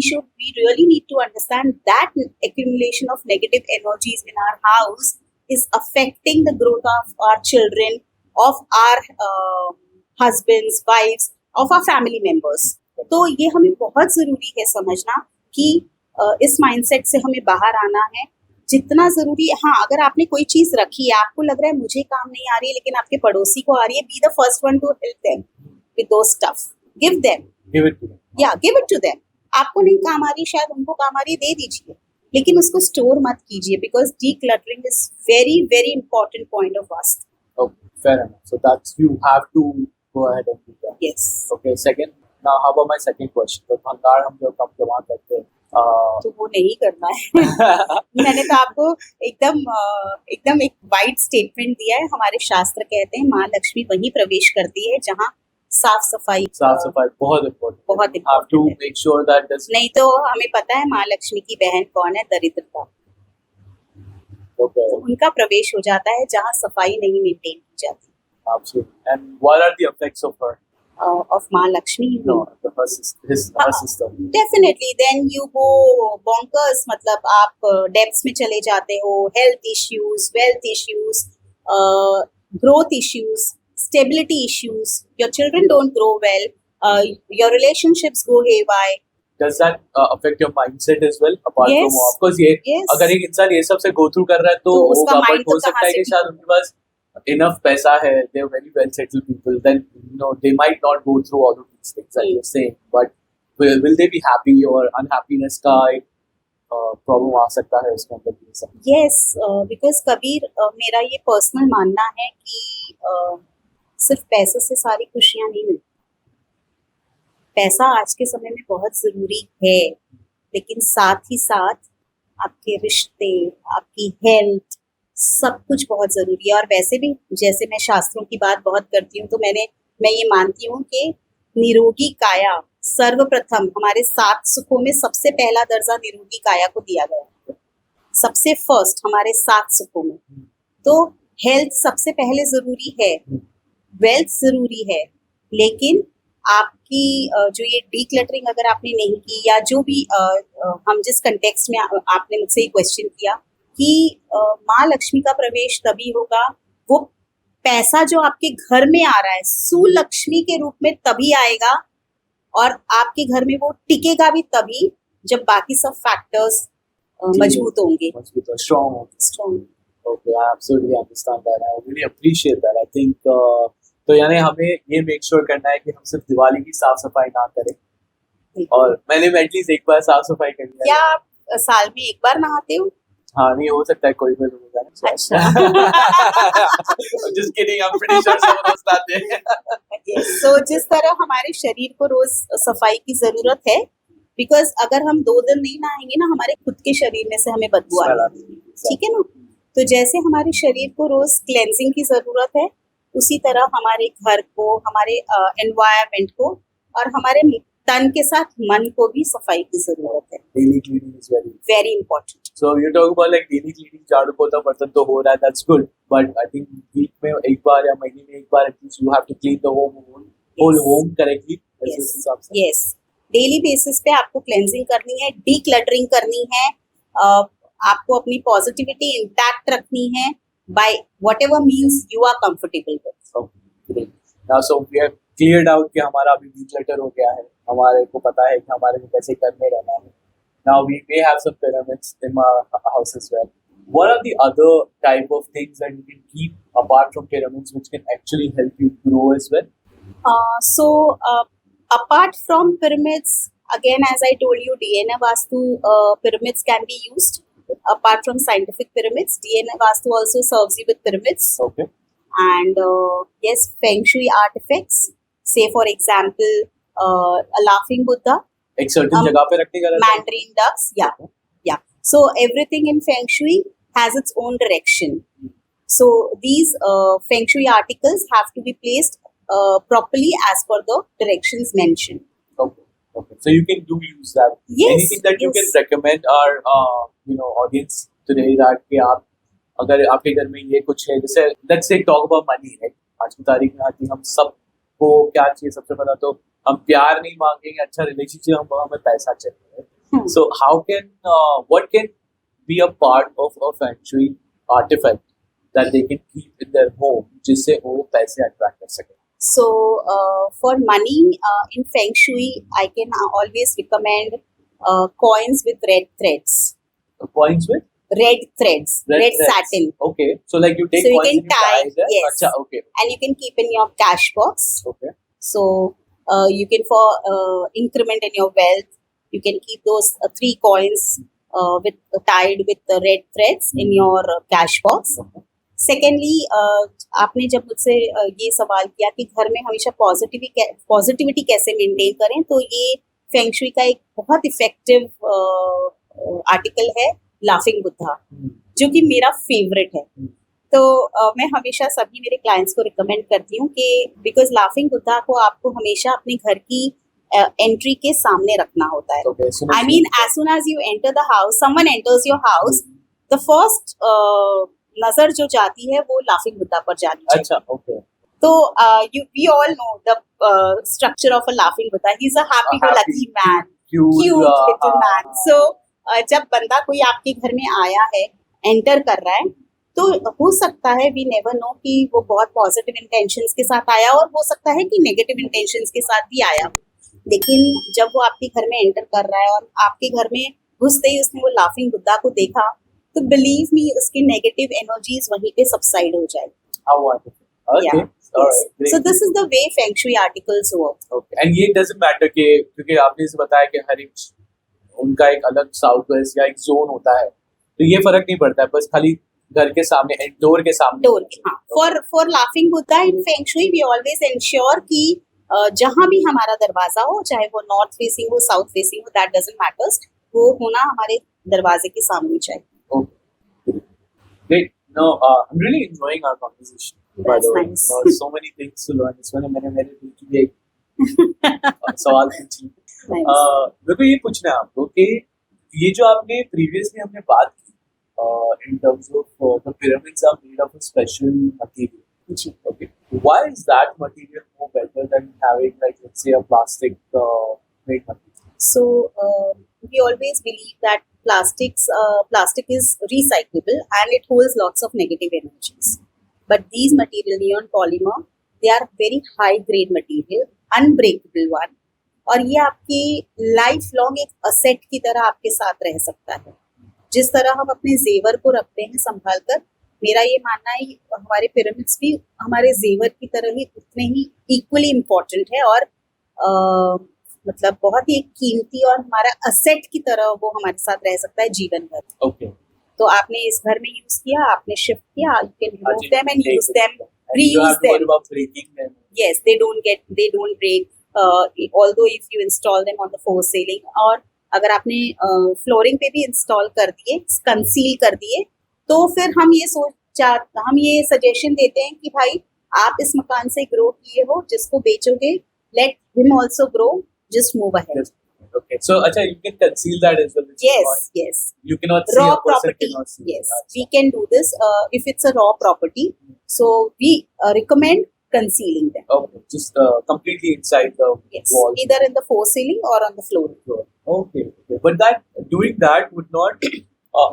really need to understand that accumulation of negative energies in our house is affecting the growth of our children, of our husbands, wives, of our family members. तो ये हमें बहुत जरूरी है समझना कि इस माइंडसेट से हमें बाहर आना है. जितना जरूरी है, हाँ, अगर आपने कोई चीज रखी है, आपको लग रहा है मुझे काम नहीं आ रही है लेकिन आपके पड़ोसी को आ रही है, be the first one to help them with those stuff. Give it to them. आपको नहीं काम आ रही, शायद उनको काम आ रही है, दे दीजिए, लेकिन उसको स्टोर मत कीजिए. Because decluttering is very very important point of vastu. Okay, fair enough. So that's, you have to go ahead and do that. Yes. Okay, second. Now how about my second question? तो भंगार हम जो कम जमा करते हैं तो वो नहीं करना है. मैंने तो आपको एकदम एक वाइड स्टेटमेंट दिया है. हमारे शास्त्र कहते हैं माँ लक्ष्मी वहीं प्रवेश करती है जहाँ साफ सफाई बहुत इम्पोर्टेंट, बहुत हैव टू इम्पोर्टेंट है। मेक श्योर दैट दिस नहीं तो हमें पता है महालक्ष्मी की बहन कौन है, दरिद्रता। ओके तो उनका प्रवेश हो जाता है जहाँ सफाई नहीं मेंटेन की जाती। absolutely and what are the effects of her of Mahalakshmi no her system definitely then you go bonkers, मतलब आप डेप्थ्स में चले जाते हो, health issues, wealth issues, growth issues, stability issues, your children don't grow well, your relationships go haywire. does that affect your mindset as well apart Yes. from of course ये Yes. अगर एक इंसान ये सब से go through कर रहा है तो तो उसका होगा mind but हो तो सकता कहाँ है कि से शायद उनके पास enough पैसा है, they are very well settled people, then you know they might not go through all of these things that you're saying, but will they be happy or unhappiness का एक प्रॉब्लम आ सकता है इसके अंदर ये सब? यस, बिकॉज कबीर, मेरा ये पर्सनल मानना है कि सिर्फ पैसे से सारी खुशियां नहीं मिलती। पैसा आज के समय में बहुत जरूरी है, लेकिन साथ ही साथ आपके रिश्ते, आपकी हेल्थ, सब कुछ बहुत जरूरी है। और वैसे भी जैसे मैं शास्त्रों की बात बहुत करती हूँ, तो मैं ये मानती हूँ कि निरोगी काया सर्वप्रथम, हमारे 7 सुखों में सबसे पहला दर्जा निरोगी काया को दिया गया है, सबसे फर्स्ट हमारे 7 सुखों में। तो हेल्थ सबसे पहले जरूरी है, वेल्थ जरूरी है, लेकिन आपकी जो ये डीक्लटरिंग अगर आपने नहीं की, या जो भी हम जिस कंटेक्स्ट में आपने मुझसे ये क्वेश्चन किया कि माँ लक्ष्मी का प्रवेश तभी होगा, वो पैसा जो आपके घर में आ रहा है सुलक्ष्मी के रूप में तभी आएगा, और आपके घर में वो टिकेगा भी तभी जब बाकी सब फैक्टर्स मजबूत होंगे, strong. Okay, I absolutely understand that. I really appreciate that. I think तो यानी हमें ये मेक श्योर करना है कि हम सिर्फ दिवाली की साफ सफाई ना करें, और मैंने एटलीस्ट एक बार साफ सफाई करनी है। क्या आप साल में एक बार नहाते हो? हाँ, नहीं हो सकता है कोई भी लोग होगा। अच्छा। Just kidding, I'm pretty sure सब रोज नहाते हैं। So जिस तरह हमारे शरीर को रोज सफाई की जरूरत है, बिकॉज अगर हम 2 दिन नहीं नहाएंगे ना, हमारे खुद के शरीर में से हमें बदबू आएगी, ठीक है ना। तो जैसे हमारे शरीर को रोज क्लेंजिंग की जरूरत है, उसी तरह हमारे घर को, हमारे एनवायरनमेंट को, और हमारे तन के साथ मन को भी सफाई की जरूरत है। Daily cleaning is very important. So you talk about like daily cleaning, झाड़ू पोछा बर्तन तो हो रहा है, that's good, but I think week में एक बार या महीने में एक बार at least you have to clean the whole home correctly. Yes, daily basis पे आपको क्लेंजिंग करनी है, डीक्लटरिंग करनी है, आपको अपनी पॉजिटिविटी इंटैक्ट रखनी है by whatever means you are comfortable with. Okay, great. Now, so we have cleared out कि हमारा अभी declutter हो गया है, हमारे को पता है कि हमारे को कैसे घर में रहना है. Now we may have some pyramids in our house as well. What are the other type of things that you can keep apart from pyramids which can actually help you grow as well? So apart from pyramids, again as I told you, DNA Vastu pyramids can be used. Apart from scientific pyramids, DNA Vastu also serves you with pyramids. Okay. And yes, Feng Shui artifacts. Say for example, a laughing Buddha. एक certain जगह पे रखने का रहता है? Mandarin ducks, yeah. So everything in Feng Shui has its own direction. So these Feng Shui articles have to be placed properly as per the directions mentioned. Okay. So you can use that. Yes. Anything that you can recommend our audience today that कि आप अगर आपके घर में ये कुछ है, जैसे let's say talk about money, right? आज की तारीख में आती हम सबको क्या चाहिए, सबसे पहला तो हम प्यार नहीं मांगेंगे, अच्छा रिलेशनशिप, हम हमें पैसा चाहिए। So how can what can be a part of a Feng Shui artifact that they can keep in their home जिससे वो पैसे अट्रैक्ट कर सके? So for money in Feng Shui, I can always recommend coins with red threads. Coins with red threads, red satin. Okay, so like you take So you coins can and you tie, them. yes. Acha, okay. And you can keep in your cash box. Okay. So you can for increment in your wealth, you can keep those 3 coins tied with the red threads in your cash box. Okay. Secondly, आपने जब मुझसे ये सवाल किया कि घर में हमेशा पॉजिटिविटी कैसे मेंटेन करें, तो ये फेंग शुई का एक बहुत इफेक्टिव आर्टिकल है लाफिंग बुद्धा, जो कि मेरा फेवरेट है। तो मैं हमेशा सभी मेरे क्लाइंट्स को रिकमेंड करती हूँ कि बिकॉज लाफिंग बुद्धा को आपको हमेशा अपने घर की एंट्री के सामने रखना होता है. Okay, as soon as I mean, as soon as you enter the house, someone enters your house, the first नजर जो जाती है वो लाफिंग बुद्धा पर जानी चाहिए. अच्छा, okay. तो we all know the structure of a laughing Buddha. He's a happy-go-lucky man, cute little man. So जब बंदा कोई आपके घर में आया है, एंटर कर रहा है, तो हो सकता है we never know कि वो बहुत पॉजिटिव इंटेंशंस के साथ आया और हो सकता है कि नेगेटिव इंटेंशंस के साथ भी आया. लेकिन जब वो आपके घर में एंटर कर रहा है और आपके घर में घुसते ही उसने वो लाफिंग बुद्धा को देखा, तो बिलीव मी उसकी नेगेटिव एनर्जीज वहीं पे सबसाइड हो जाएगी. How wonderful. Okay. Yeah. All right. Great. So this is the way Feng Shui articles work. Okay. And ये doesn't matter कि क्योंकि आपने इसे बताया कि हर एक उनका एक अलग साउथ वेस्ट या एक जोन होता है, तो ये फर्क नहीं पड़ता है, बस खाली घर के सामने डोर के सामने. डोर के, हाँ. For laughing Buddha in Feng Shui we always ensure कि जहाँ भी हमारा दरवाजा हो, चाहे वो नॉर्थ फेसिंग हो, साउथ फेसिंग हो, that doesn't matter, वो होना हमारे दरवाजे के सामने चाहिए. Okay. Great. No, I'm really enjoying our conversation. That's nice. So many things to learn. इसमें मैंने मेरे दिल की भी एक सवाल पूछी. मेरे को ये पूछना है आपको कि ये जो आपने previously हमने बात की in terms of the pyramids are made of a special material. Ji. Okay. Why is that material more better than having like let's say a plastic made material? So we always believe that plastic is recyclable and it holds lots of negative energies. But these material neon polymer, they are very high grade material, unbreakable one. और ये आपकी life long एक asset की तरह आपके साथ रह सकता है. जिस तरह हम अपने जेवर को रखते हैं संभाल कर, मेरा ये मानना है हमारे पिरामिड्स भी हमारे जेवर की तरह ही उतने ही इक्वली इम्पोर्टेंट है और मतलब बहुत ही कीमती और हमारा असेट की तरह वो हमारे साथ रह सकता है जीवन भर. Okay. तो आपने इस घर में यूज किया, आपने शिफ्ट किया, you can remove them and use them, And you reuse have to worry them. about breaking them. Yes, they don't break. Although if you install them on the floor ceiling, और अगर आपने flooring पे भी install कर दिए, conceal कर दिए, तो फिर हम ये सजेशन देते हैं कि भाई आप इस मकान से ग्रो किए हो, जिसको बेचोगे, let him also grow, just move ahead. Okay, so acha, you can conceal that as well. Yes. You cannot see Raw a person property. cannot see. Yes, we can do this if it's a raw property. So we recommend concealing them. Okay, just completely inside the Yes, wall. either in the floor ceiling or on the floor. Okay. But doing that would not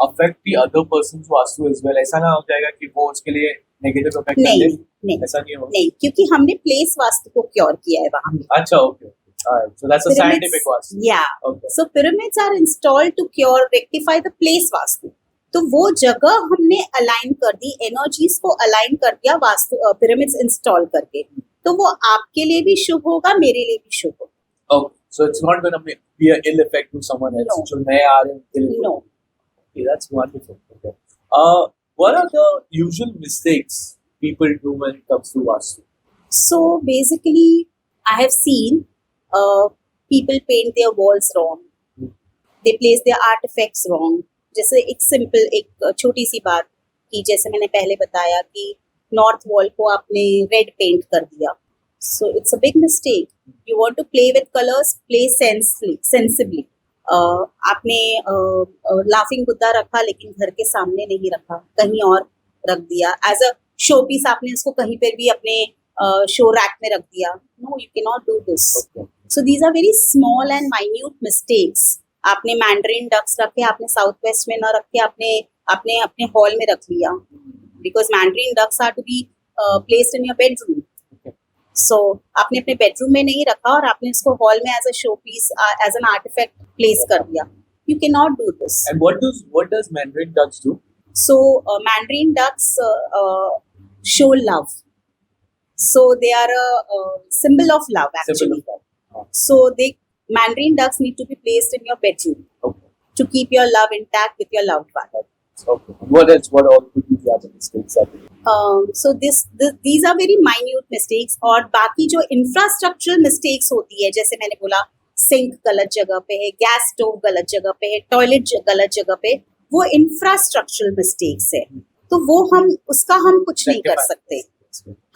affect the other person's vastu as well. ऐसा ना हो जाएगा कि वो उसके लिए negative effect कर ले. नहीं, ऐसा नहीं होगा. नहीं, क्योंकि हमने प्लेस वास्तु को क्योर किया है वहाँ पे. अच्छा, okay. Alright, so that's a scientific vastu. Yeah. Okay. So pyramids are installed to rectify the place vastu. तो वो जगह हमने अलाइन कर दी, एनर्जीज को अलाइन कर दिया वास्तु पिरामिड्स इंस्टॉल करके, तो वो आपके लिए भी शुभ होगा, मेरे लिए भी शुभ होगा. Okay, so it's not going to be an ill effect to someone else. No. जो नए आ रहे हैं उनके लिए. No. Okay, that's wonderful. Okay. What are the usual mistakes people do when it comes to vastu? So basically, I have seen people paint their walls wrong. They place their artifacts wrong. जैसे एक छोटी सी बात कि जैसे मैंने पहले बताया कि नॉर्थ वॉल को आपने रेड पेंट कर दिया. So it's a big mistake. You want to play with colors, play sensibly. आपने लाफिंग बुद्धा रखा लेकिन घर के सामने नहीं रखा, कहीं और रख दिया. एज अ शो पीस आपने इसको कहीं पर भी अपने शो रैक में रख दिया. No, you cannot do this. Okay. So these are very small and minute mistakes. आपने मैंड्रिन डक्स रखे, आपने साउथ वेस्ट में न रखे, आपने अपने हॉल में रख लिया. Because mandarin ducks are to be placed in your bedroom. So आपने अपने बेडरूम में नहीं रखा और आपने इसको हॉल में as a show piece, as an artifact place कर दिया. You can not do this. And what does mandarin ducks do? So mandarin ducks show love. So they are a symbol of love actually. Symbol of love. So mandarin ducks need to be placed in your bedroom Okay. to keep your love intact with your loved one. Okay. What else? What all could be the other mistakes? So these are very minute mistakes. और बाकी जो infrastructural mistakes होती है, जैसे मैंने बोला sink गलत जगह पे है, गैस स्टोव गलत जगह पे है, टॉयलेट गलत जगह पे, वो infrastructural mistakes है. तो वो हम कुछ नहीं कर सकते।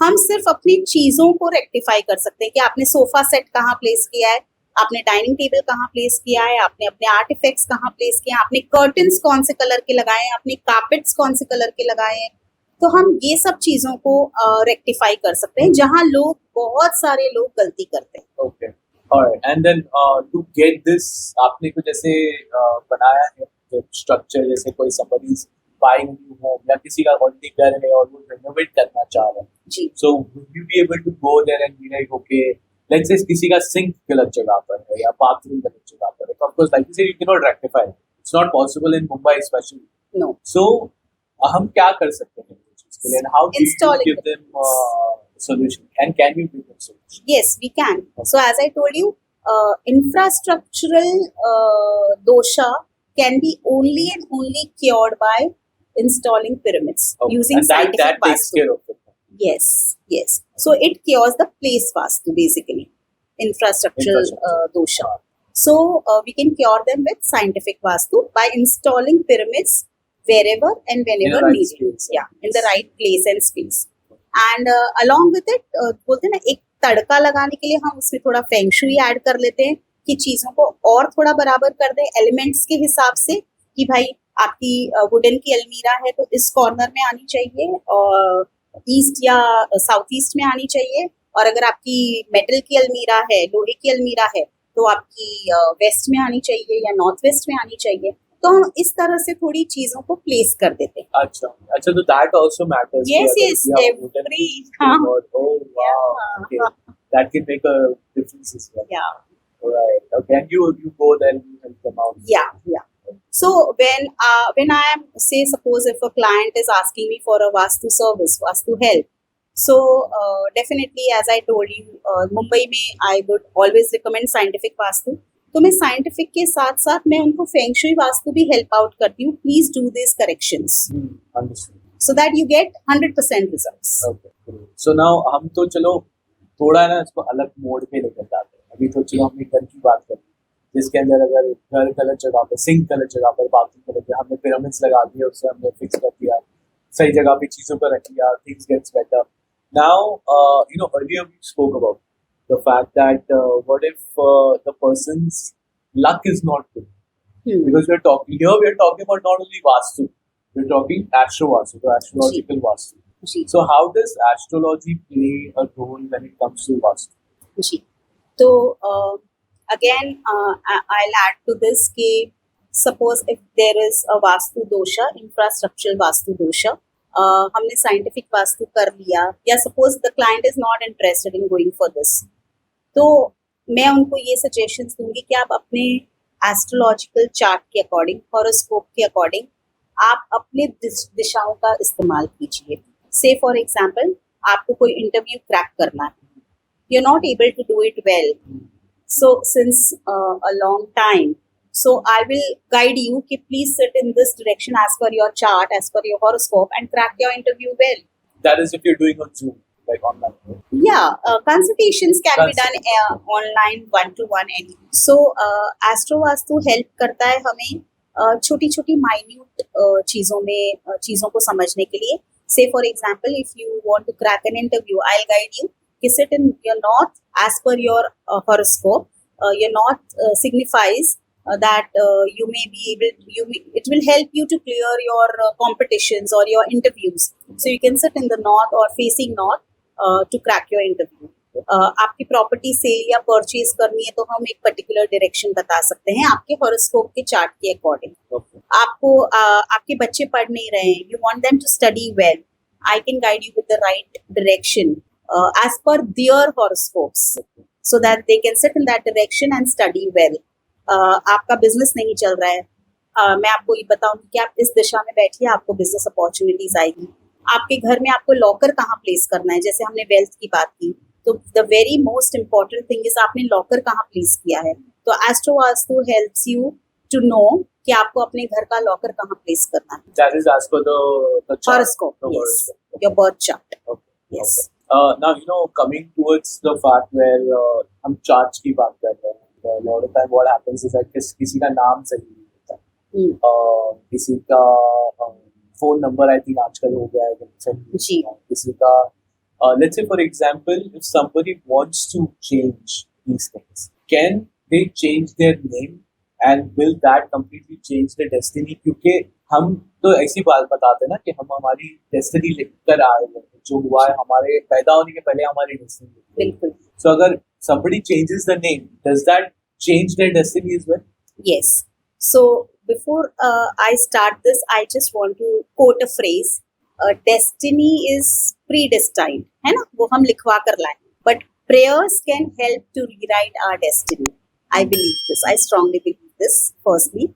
हम सिर्फ अपनी चीजों को रेक्टिफाई कर सकते हैं कि आपने सोफा सेट कहाँ प्लेस किया है, आपने डाइनिंग टेबल कहाँ प्लेस किया है, आपने अपने आर्टिफैक्ट्स कहाँ प्लेस किए हैं, आपने कर्टन्स कौन से कलर के लगाए हैं, आपने कार्पेट्स कौन से कलर के लगाए हैं। तो हम ये सब चीजों को रेक्टिफाई कर सकते हैं जहाँ बहुत सारे लोग गलती करते हैं। Okay, alright, and then to get this आपने कुछ ऐसे बनाया है स्ट्रक्चर, जैसे कोई somebody is buying a new home या किसी का ऑलरेडी घर है और वो रेनोवेट करना चाह रहा है, जी, so would you be able to go there and be like, okay, let's say किसी का सिंक गलत जगह पर है या बाथरूम गलत जगह पर है, तो of course like you said you cannot rectify it, it's not possible in Mumbai especially, no, so हम क्या कर सकते हैं इस चीज़ के लिए, and how do you Installing give them solution, and can you give them solution? yes, we can. So as I told you, infrastructural dosha can be only and only cured by installing pyramids Okay. using And that scientific takes vastu. care of it. Yes, yes. So it cures the place vastu basically, infrastructural dosha. So we can cure them with scientific vastu by installing pyramids wherever and whenever right needed. space. Yeah, in the right place and space. And along with it, बोलते हैं ना, एक तड़का लगाने के लिए हम उसमें थोड़ा फेंग शुई ऐड कर लेते हैं कि चीजों को और थोड़ा बराबर कर दें एलिमेंट्स के हिसाब से, कि भाई आपकी वुडन की अलमीरा है तो इस कॉर्नर में आनी चाहिए और ईस्ट या साउथ ईस्ट में आनी चाहिए, और अगर आपकी मेटल की अलमीरा है, लोहे की अलमीरा है, तो आपकी वेस्ट में आनी चाहिए या नॉर्थ वेस्ट में आनी चाहिए। तो हम इस तरह से थोड़ी चीजों को प्लेस कर देते हैं। अच्छा अच्छा, तो that also matters. Yes, कि अगर yes, you have wooden every or oh wow, okay, that can make a difference as well. yeah, Right. Okay, and you go there and you help them out. yeah. So when I am, say suppose if a client is asking me for a vastu service, vastu help, so definitely as I told you, Mumbai में I would always recommend scientific vastu. तो मैं scientific के साथ साथ मैं उनको Feng shui vastu भी help out करती हूँ। Please do this corrections so that you get 100% results. So now हम तो चलो थोड़ा ना इसको अलग मोड पे लेकर जाते हैं। अभी तो चलो हमने घर की बात करी, जिसके अंदर अगर घर गलत जगह पर, सिंक गलत जगह पर, बाथरूम गलत जगह, हमने पिरामिड्स लगा दिए, उससे हमने फिक्स कर दिया, सही जगह पे चीजों को रख लिया, things gets better. Now earlier we spoke about the fact that what if the person's luck is not good, because we're talking about not only vastu, we're talking astro vastu, the astrological vastu. So how does astrology play a role when it comes to vastu? जी, तो again I'll add to this कि suppose if there is a vastu dosha, infrastructural vastu dosha, हमने scientific vastu कर लिया, या suppose the client is not interested in going for this, तो मैं उनको ये सजेशंस दूंगी कि आप अपने एस्ट्रोलॉजिकल चार्ट के अकॉर्डिंग, हॉरोस्कोप के अकॉर्डिंग आप अपने दिशाओं का इस्तेमाल कीजिए। से फॉर एग्जांपल आपको कोई इंटरव्यू क्रैक करना है, you are not able to do it well, so since a long time, so I will guide you कि please sit in this direction as per your chart, as per your horoscope, and crack your interview well. That is if you're doing on Zoom, like online. Yeah, consultations can be done online, one to one. So astro vastu help करता है हमें छोटी छोटी minute चीजों को समझने के लिए। Say for example, if you want to crack an interview, I'll guide you कि sit in your north as per your horoscope. Your north signifies that you may be able, it will help you to clear your competitions or your interviews. So you can sit in the north or facing north to crack your interview. आपकी property cell या purchase करनी है तो हम एक particular direction बता सकते हैं आपके हॉरोस्कोप के चार्ट के अकॉर्डिंग। आपको आपके बच्चे पढ़ नहीं रहे हैं, you want them to study well, I can guide you with the right direction as per their horoscopes, so that they can sit in that direction and study well. आपका business नहीं चल रहा है, मैं आपको ये बताऊंगी कि आप इस दिशा में बैठिए, आपको बिजनेस अपॉर्चुनिटीज आएगी। आपके घर में आपको लॉकर कहाँ प्लेस करना है, जैसे हमने वेल्थ की बात की, तो the very most important thing is आपने लॉकर कहाँ प्लेस किया है। तो astro vastu helps you to know कि आपको अपने घर का लॉकर कहाँ प्लेस करना है। That is as per the chart, horoscope, the yes, horoscope. your birth chart. Okay. Yes. Okay. Now coming towards the fact where हम charts की बात कर रहे हैं, a lot of time what happens is that किसी का नाम सही नहीं होता, किसी का फोन नंबर आई थिंक आजकल हो गया है जी। किसी का let's say for example if somebody wants to change these things can they change their name and will that completely change their destiny क्योंकि हम तो ऐसी बात बताते हैं ना कि हम हमारी डेस्टिनी लेकर आए हैं जो हुआ है हमारे पैदा होने के पहले हमारी डेस्टिनी बिल्कुल। so अगर somebody changes the name does that change their destiny as well? Yes. So before I start this, I just want to quote a phrase. Destiny is predestined, है ना? वो हम लिखवा कर लाए. But prayers can help to rewrite our destiny. I believe this. I strongly believe this. Firstly,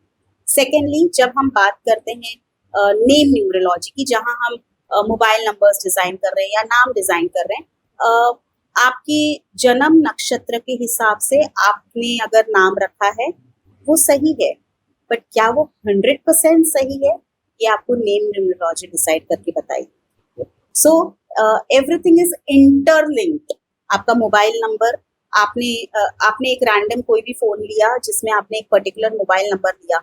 secondly, जब हम बात करते हैं नेम न्यूमरोलॉजी की, जहाँ हम मोबाइल नंबर्स डिजाइन कर रहे हैं या नाम डिजाइन कर रहे हैं, आपके जन्म नक्षत्र के हिसाब से आपने अगर नाम रखा है वो सही है, बट क्या वो 100% सही है ये आपको नेम न्यूमरोलॉजी डिसाइड करके बताएगी. सो एवरीथिंग इज इंटरलिंक्ड. आपका मोबाइल नंबर, आपने एक रैंडम कोई भी फोन लिया जिसमें आपने एक पर्टिकुलर मोबाइल नंबर दिया.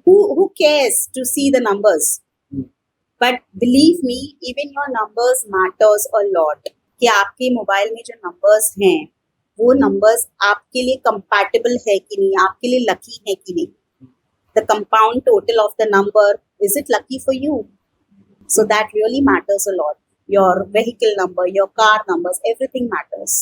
who cares to see the numbers? But believe me, even your numbers matters a lot. कि आपके मोबाइल में जो नंबर्स हैं वो नंबर्स आपके लिए कंपैटिबल है कि नहीं, आपके लिए लकी है कि नहीं. The compound total of the number, is it lucky for you? So that really matters a lot. Your vehicle number, your car numbers, everything matters.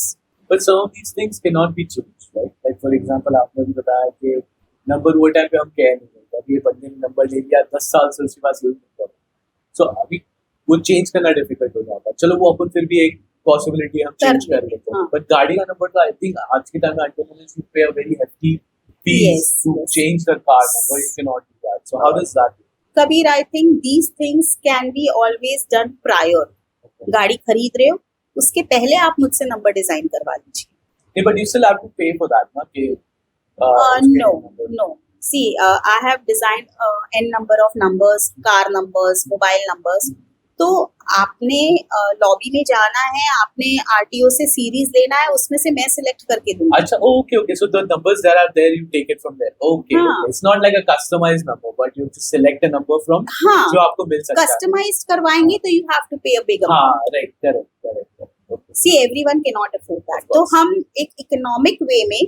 But some of these things cannot be changed, right? Like for example, आपने भी बताया कि number वो time पे हम कह नहीं सकते. अभी ये बंदे ने नंबर ले लिया 10 साल से उसके पास यही नंबर. So अभी वो चेंज करना डिफिकल्ट हो जाता है. चलो वो अपन फिर भी एक पॉसिबिलिटी हम चेंज कर लेते हैं. बट गाड़ी का नंबर तो आई थिंक आज के टाइम में entrepreneurs should pay a very hefty fees to change the car number. You cannot do that. So how does that? Kabir, I think these things can be always done prior. गाड़ी खरीद रहे हो उसके पहले आप मुझसे number design करवा लीजिए. Yeah, but you still have to pay for that, ना कि no. See, I have designed n number of numbers, car numbers, mobile numbers. तो आपने लॉबी में जाना है, आपने आरटीओ से सीरीज लेना है, उसमें से मैं सिलेक्ट करके दूंगी. अच्छा, okay. So the numbers that are there, you take it from there. Okay. It's not like a customized number, but you just select a number from जो आपको मिल सकता है. Customized करवाएंगे तो you have to pay a big amount. हाँ, right, correct. Okay. See, everyone cannot afford that. तो हम एक इकोनॉमिक वे में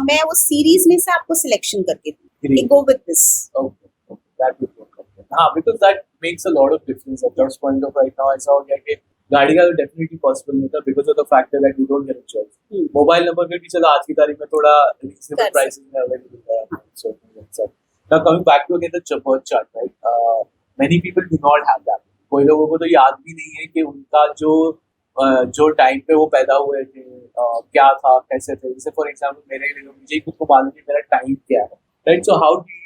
मैं उस सीरीज में से आपको सिलेक्शन करके दूंगी. Go with this. Okay. That would work. हाँ, because that makes a lot of difference. At this point of right now, ऐसा हो गया कि गाड़ी का तो definitely possible नहीं था because of the factor that you don't get a choice. Mobile number में भी चला आज की तारीख में थोड़ा reasonable prices में available है. So now coming back to again the birth chart, right? Many people do not have that. कोई लोगों को तो याद भी नहीं है कि उनका जो टाइम पे वो पैदा हुए थे क्या था, कैसे थे. जैसे फॉर एग्जाम्पल मेरे लिए मुझे खुद को मालूम है मेरा टाइम क्या है, right? So how do you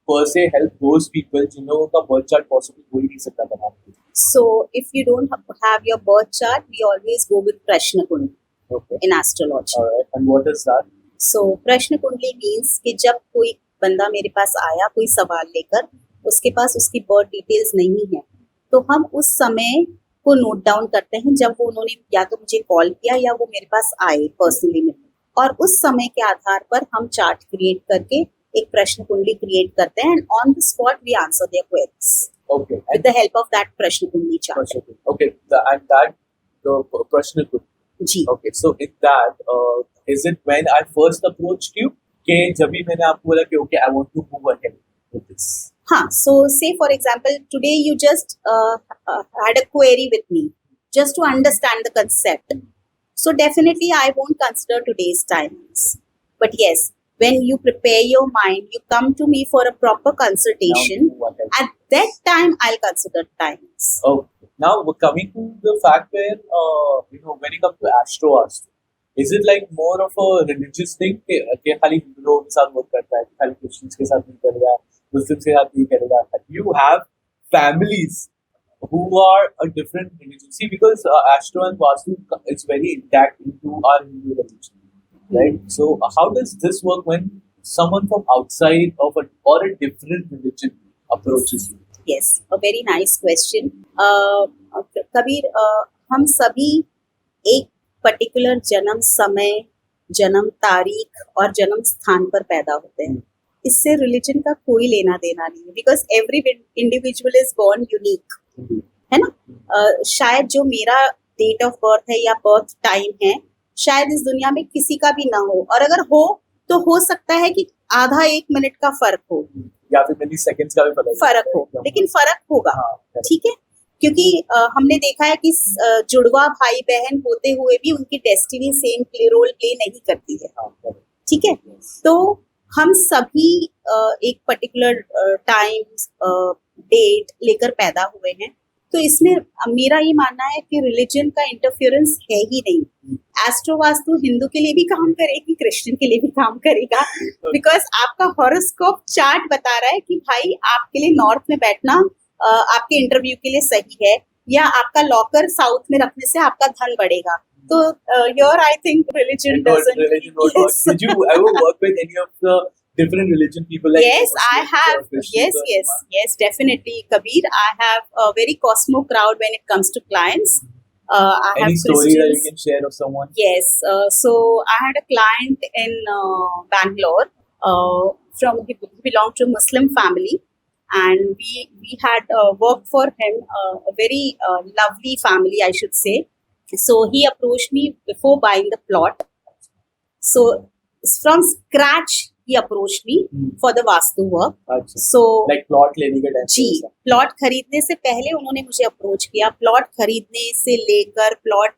per se help those people जिन लोगों का birth chart possible हो ही नहीं सकता बनाने. So if you don't have your birth chart, we always go with Prashna Kundli in astrology. Alright, and what is that? So Prashna Kundli means कि जब कोई बंदा मेरे पास आया कोई सवाल लेकर, उसके पास उसकी बर्थ डिटेल्स नहीं है, तो हम उस समय को नोट डाउन करते हैं जब वो उन्होंने या तो मुझे कॉल किया या वो मेरे पास आए पर्सनली में, और उस समय के आधार पर हम चार्ट क्रिएट करके एक प्रश्न कुंडली क्रिएट करते हैं and on the spot we answer their queries. Okay. With the help of that prashna kundli chart. Okay. And that the प्रश्न कुंडली. जी. Okay. So in that, is it when I first approached you कि जब भी मैंने आपको बोला कि okay I want to move ahead with this. हाँ. So say for example today you just had a query with me just to understand the concept. So definitely I won't consider today's timings. But yes, when you prepare your mind, you come to me for a proper consultation. At that time, I'll consider timings. Okay. Now we're coming to the fact where when it comes to astro, is it like more of a religious thing कि खाली हिंदू लोगों के साथ work करता है, खाली Christians के साथ नहीं करेगा, मुस्लिम्स के साथ नहीं करेगा? You have families who are a different religion. See, because astro and vastu it's very intact into our Hindu religion. Right. So how does this work when someone from outside of or a different religion approaches you? Yes, a very nice question. Kabir, हम सभी एक particular जन्म समय, जन्म तारीख और जन्म स्थान पर पैदा होते हैं. इससे रिलीजन का कोई लेना देना नहीं है, because every individual is born unique, है ना। शायद जो मेरा डेट ऑफ बर्थ है या बर्थ टाइम है, शायद इस दुनिया में किसी का भी ना हो, और अगर हो तो हो सकता है कि आधा 1 मिनट का फर्क हो या फिर मिली सेकंड्स का भी फर्क हो, लेकिन फर्क होगा। हाँ, ठीक है, क्योंकि हमने देखा है कि जुड़वा भाई बहन होते हुए भी उनकी डेस्टिनी सेम रोल प्ले नहीं करती है। हाँ, ठीक है, तो हम सभी एक पर्टिकुलर टाइम डेट लेकर पैदा हुए हैं, तो इसमें मेरा ये मानना है कि रिलीजन का इंटरफेरेंस है ही नहीं। एस्ट्रो वास्तु हिंदू के लिए भी काम करेगी, क्रिश्चियन के लिए भी काम करेगा, बिकॉज आपका हॉरोस्कोप चार्ट बता रहा है कि भाई आपके लिए नॉर्थ में बैठना आपके इंटरव्यू के लिए सही है, या आपका लॉकर साउथ में रखने से आपका धन बढ़ेगा। तो your I think religion doesn't. Did you ever work with any of the different religion people? Like Yes, I Muslims or have. Christians or- Yes, definitely, Kabir. I have a very cosmo crowd when it comes to clients. I have Any story that you Christians. can share of someone? Yes. So I had a client in Bangalore. He belonged to a Muslim family, and we had worked for him. A very lovely family, I should say. So he approached me before buying the plot. So from scratch he approached me for the vastu work. अच्छा, So like plot लेने के time जी, plot खरीदने से पहले उन्होंने मुझे approach किया। Plot खरीदने से लेकर प्लॉट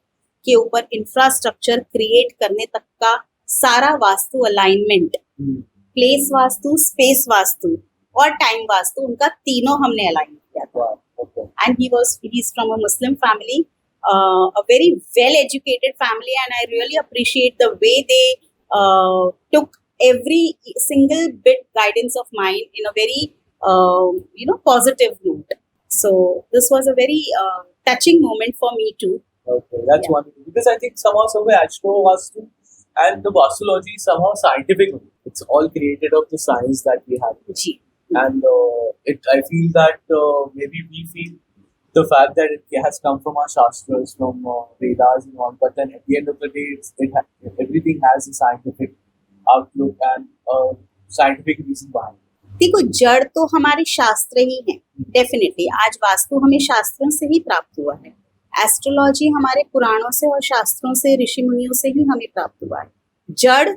के ऊपर इंफ्रास्ट्रक्चर क्रिएट करने तक का सारा vastu alignment, place vastu, space vastu और टाइम वास्तु, उनका तीनों हमने अलाइन किया था। And he's from a Muslim family, a very well educated family, and I really appreciate the way they took every single bit guidance of mine in a very positive note. So this was a very touching moment for me too. Okay, that's Yeah. wonderful. Because I think somehow somewhere Astro Vastu and the Vastulology is somehow scientific. It's all created of the science that we have. Ji, And I feel that maybe we feel the fact that it has come from our Shastras, from Vedas and all, but then at the end of the day, everything has a scientific outlook and a scientific reason behind it. देखो जड़ तो हमारे शास्त्र ही हैं, definitely. आज वास्तु हमें शास्त्रों से ही प्राप्त हुआ है, एस्ट्रोलॉजी हमारे पुराणों से और शास्त्रों से, ऋषि मुनियों से ही हमें प्राप्त हुआ है। जड़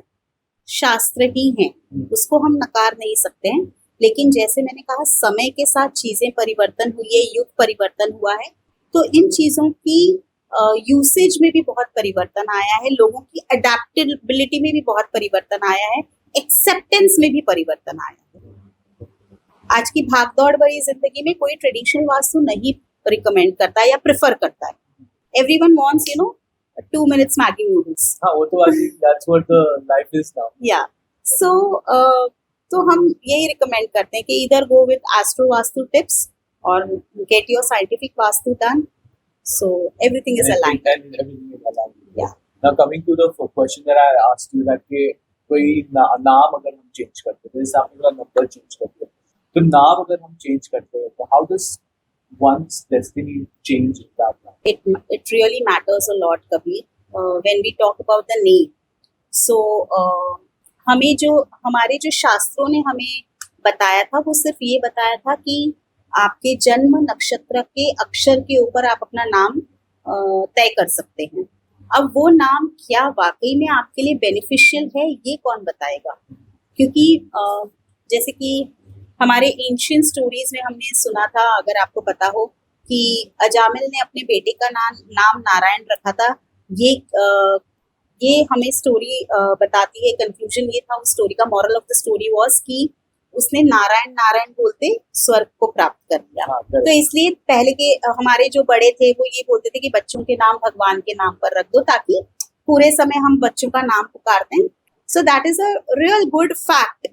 शास्त्र ही हैं, उसको हम नकार नहीं सकते हैं। लेकिन जैसे मैंने कहा, समय के साथ चीजें परिवर्तन हुई है, युग परिवर्तन हुआ है, तो इन चीजों की यूसेज में भी बहुत परिवर्तन आया है, लोगों की अडेप्टेबिलिटी में भी बहुत परिवर्तन आया है, एक्सेप्टेंस में भी परिवर्तन आया है। आज की भागदौड़ भरी जिंदगी में कोई ट्रेडिशनल वास्तु नहीं रिकमेंड करता है या प्रेफर करता है। Everyone wants 2 minutes Maggi noodles. हाँ, वो तो I think that's what the life is now. या सो तो हम यही रिकमेंड करते हैं कि इधर go with astro vastu tips और get your scientific vastu done, so everything is aligned. Everything is aligned. Yeah. Now coming to the question that I asked you, that कि कोई नाम अगर हम चेंज करते हैं, जैसे आपने बोला नंबर चेंज करते हैं, तो नाम अगर हम चेंज करते हैं, तो how does one's destiny change in that naam? It really matters a lot, Kabir, when we talk about the name. So हमारे जो शास्त्रों ने हमें बताया था, वो सिर्फ ये बताया था कि आपके जन्म नक्षत्र के अक्षर के ऊपर आप अपना नाम तय कर सकते हैं। अब वो नाम क्या वाकई में आपके लिए बेनिफिशियल है, ये कौन बताएगा? क्योंकि जैसे कि हमारे एंशियंट स्टोरीज में हमने सुना था, अगर आपको पता हो, कि अजामिल ने अपने बेटे का नाम नारायण रखा था। ये हमें स्टोरी बताती है, कंक्लूजन ये था उस स्टोरी का, moral of the story was कि उसने नारायण नारायण बोलते स्वर्ग को प्राप्त कर लिया। तो इसलिए पहले के हमारे जो बड़े थे वो ये बोलते थे कि बच्चों के नाम भगवान के नाम पर रख दो, ताकि पूरे समय हम बच्चों का नाम पुकारते हैं। So that is a real good fact,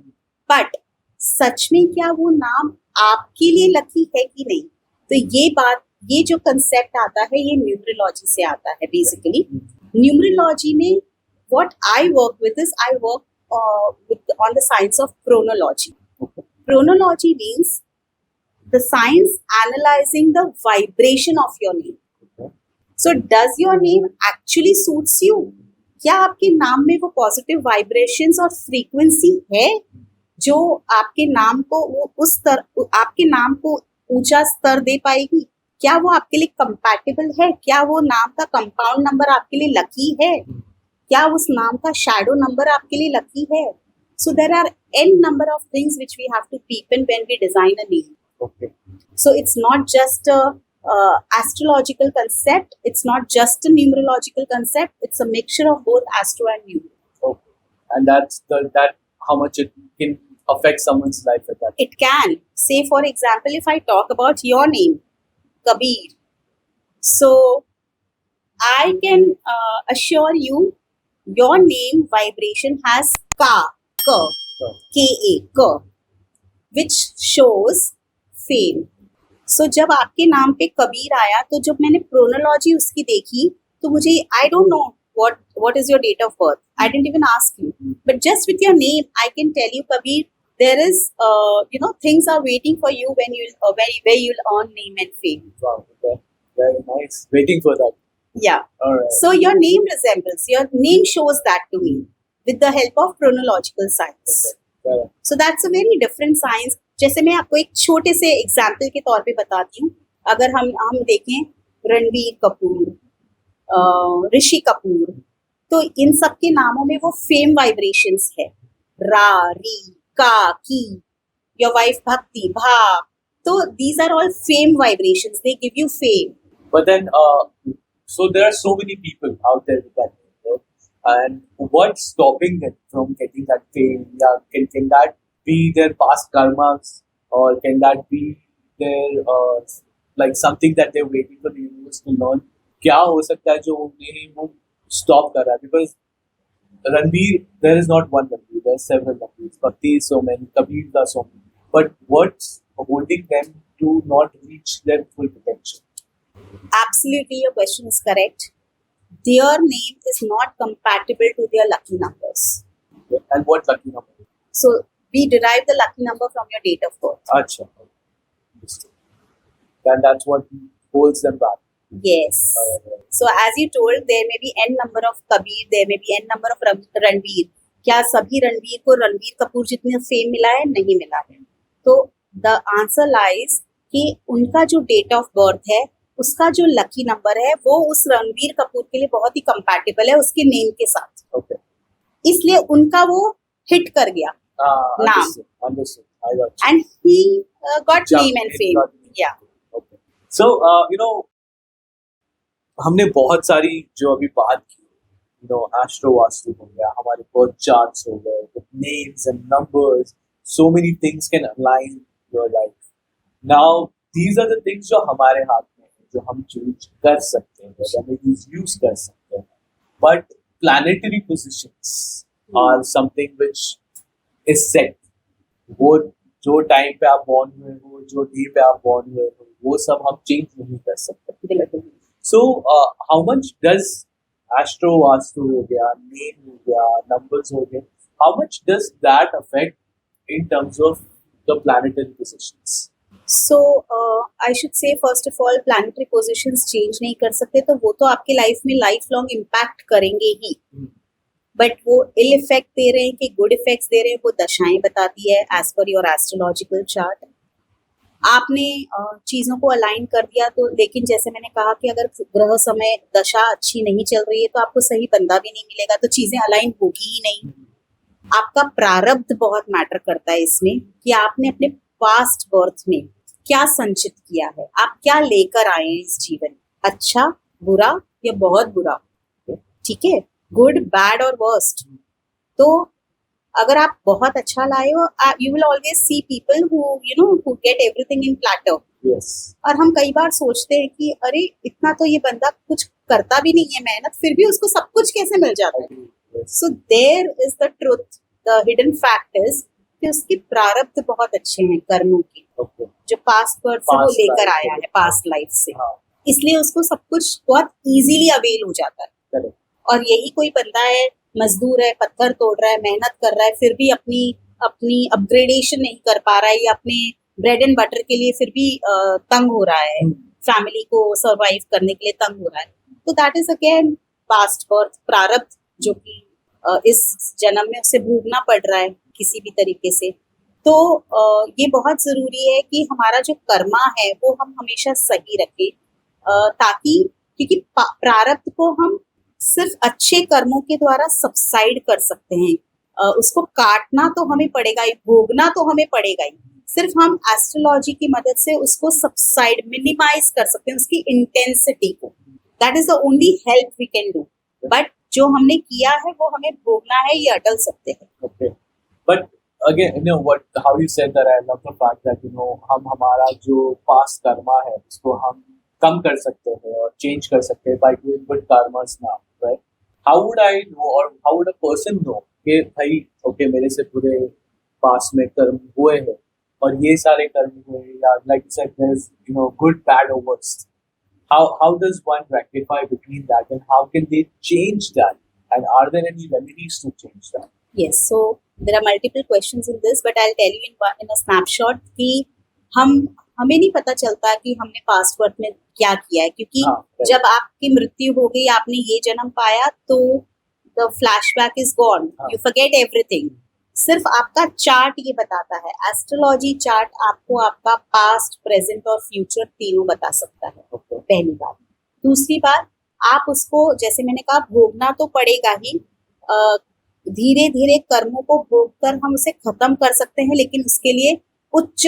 but सच में क्या वो नाम आपके लिए लकी है कि नहीं? तो ये जो कंसेप्ट आता है, ये न्यूमरोलॉजी से आता है। बेसिकली न्यूमरोलॉजी में what I work with is I work on the science of chronology. Chronology means the science analyzing the vibration of your name. So does your name actually suits you? क्या आपके नाम में वो positive vibrations और frequency है? जो आपके नाम को वो आपके नाम को ऊंचा स्तर दे पाएगी? क्या वो आपके लिए कंपैटिबल है? क्या वो नाम का कंपाउंड नंबर आपके लिए लकी है? क्या उस नाम का शैडो नंबर आपके लिए लकी है? So there are n number of things which we have to peep in when we design a name. Okay. So it's not just a astrological concept. It's not just a numerological concept. It's a mixture of both astro and numer. Okay. And that's that how much it can affect someone's life at that. It can. Say for example, if I talk about your name, Kabir. So I can assure you, your name vibration has ka, Ka, which shows fame. So जब आपके नाम पे कबीर आया तो जब मैंने प्रोनोलॉजी उसकी देखी तो मुझे I don't know what is your date of birth. I didn't even ask you. But just with your name, I can tell you, Kabir, there is, things are waiting for you when where you'll earn name and fame. Wow, okay. Very nice. Waiting for that. Yeah. All right. So your name shows that to me with the help of chronological science. Okay. Yeah. So that's a very different science. जैसे मैं आपको एक छोटे से example के तौर पे बताती हूँ. अगर हम देखें रणबीर कपूर, ऋषि कपूर, तो इन सब के नामों में वो फेम वाइब्रेशंस है. रा, री, का, की. योर वाइफ भक्ति, भा. तो these are all fame vibrations. They give you fame. But then, so there are so many people out there with that name, right? And what's stopping them from getting that fame? Yeah, can that be their past karmas, or can that be their like something that they're waiting for the universe to learn? क्या हो सकता है जो उन्हें वो stop कर रहा है? Because Ranveer, there is not one Ranveer, there are several Ranveers. Bhakti is so many, Kabir are so many. But what's holding them to not reach their full potential? Absolutely, your question is correct. Their name is not compatible to their lucky numbers. And what lucky number? So we derive the lucky number from your date of birth. Acha. Then that's what holds them back. Yes. So as you told, there may be n number of Kabir, there may be n number of Ranveer. क्या सभी रणवीर को रणवीर कपूर जितने fame मिला है? नहीं मिला है. तो the answer lies कि उनका जो डेट ऑफ बर्थ है, उसका जो लकी नंबर है, वो उस रणवीर कपूर के लिए बहुत ही कंपैटिबल है उसके नेम के साथ. Okay. इसलिए उनका वो हिट कर गया नाम. Understood. I got you. And he got Jumped name and in, fame. got it. Yeah. Okay. So, हमने बहुत सारी जो अभी बात की, एस्ट्रो वास्तु हो गया, हमारे बर्थ चार्ट्स हो गए, with names and numbers, so many things can align your life. Now, these are the things जो हमारे हाथ में है, जो हम चूज कर सकते हैं, हम यूज कर सकते हैं. But planetary positions are something which is set. वो जो टाइम पे आप बॉर्न हुए हो, जो डे पे आप बॉर्न हुए हो, वो सब हम चेंज नहीं कर सकते. So, how much does astro vastu हो गया, name हो गया, numbers हो गए, how much does that affect in terms of the planetary positions? So I should say first of all, planetary positions change नहीं कर सकते, तो वो तो आपके लाइफ में लाइफ लॉन्ग इम्पैक्ट करेंगे ही. बट वो इल इफेक्ट दे रहे हैं कि गुड इफेक्ट्स दे रहे हैं, वो दशाएं बताती है as per your astrological chart. आपने चीज़ों को अलाइन कर दिया तो, लेकिन जैसे मैंने कहा कि अगर ग्रह समय दशा अच्छी नहीं चल रही है तो आपको सही बंदा भी नहीं मिलेगा, तो चीज़ें अलाइन होगी ही नहीं. आपका प्रारब्ध बहुत मैटर करता है इसमें कि आपने अपने पास्ट बर्थ में क्या संचित किया है, आप क्या लेकर आए हैं इस जीवन में, अच्छा, बुरा या बहुत बुरा. ठीक है, गुड, बैड और वर्स्ट. तो अगर आप बहुत अच्छा लाए हो, you will always see people who get everything in platter. Yes. और हम कई बार सोचते हैं कि अरे इतना तो ये बंदा कुछ करता भी नहीं है मेहनत, फिर भी उसको सब कुछ कैसे मिल जाता है. So there is the truth, the hidden fact is कि उसके प्रारब्ध बहुत अच्छे हैं कर्मों के, Okay. जो पास्ट बर्थ से वो Past लेकर life आया से. है, पास्ट लाइफ से. हाँ. इसलिए उसको सब कुछ बहुत इजीली अवेल हो जाता है. Correct. और यही कोई बंदा है, मजदूर है, पत्थर तोड़ रहा है, मेहनत कर रहा है, फिर भी अपनी अपग्रेडेशन नहीं कर पा रहा है, या अपने ब्रेड एंड बटर के लिए फिर भी तंग हो रहा है, फैमिली को सरवाइव करने के लिए तंग हो रहा है, तो that is again past birth, प्रारब्ध, जो कि इस जन्म में उसे भोगना पड़ रहा है किसी भी तरीके से. तो ये बहुत जरूरी है कि हमारा जो कर्मा है वो हम हमेशा सही रखें, ताकि क्योंकि प्रारब्ध को हम सिर्फ अच्छे कर्मों के द्वारा सबसाइड कर सकते हैं। उसको काटना तो हमें पड़ेगा ही, भोगना तो हमें पड़ेगा ही। सिर्फ हम एस्ट्रोलॉजी की मदद से उसको सबसाइड मिनिमाइज कर सकते हैं, उसकी इंटेंसिटी को। That is the only help we can do. But जो हमने किया है वो हमें भोगना है, ये अटल सत्य है। Okay. But again, how you said that, I love the fact that, हम हमारा जो past karma है, उसको हम कम कर सकते हैं और change कर सकते हैं by doing good karmas now, right? How would I know, or how would a person know कि भाई, okay, मेरे से पूरे past में कर्म हुए हैं और ये सारे कर्म हुए, या like you said, there's, good, bad or worst. How does one rectify between that, and how can they change that? And are there any remedies to change that? Yes, so there are multiple questions in this, but I'll tell you in a snapshot कि हमें नहीं पता चलता कि हमने past work में क्या किया है, क्योंकि जब आपकी मृत्यु हो गई, आपने ये जन्म पाया, तो the flashback is gone, you forget everything. सिर्फ आपका चार्ट ये बताता है, एस्ट्रोलॉजी चार्ट आपको आपका पास्ट, प्रेजेंट और फ्यूचर तीनों बता सकता है। पहली बात। दूसरी बात, आप उसको, जैसे मैंने कहा, भोगना तो पड़ेगा ही। धीरे धीरे कर्मों को भोग कर हम उसे खत्म कर सकते हैं, लेकिन उसके लिए उच्च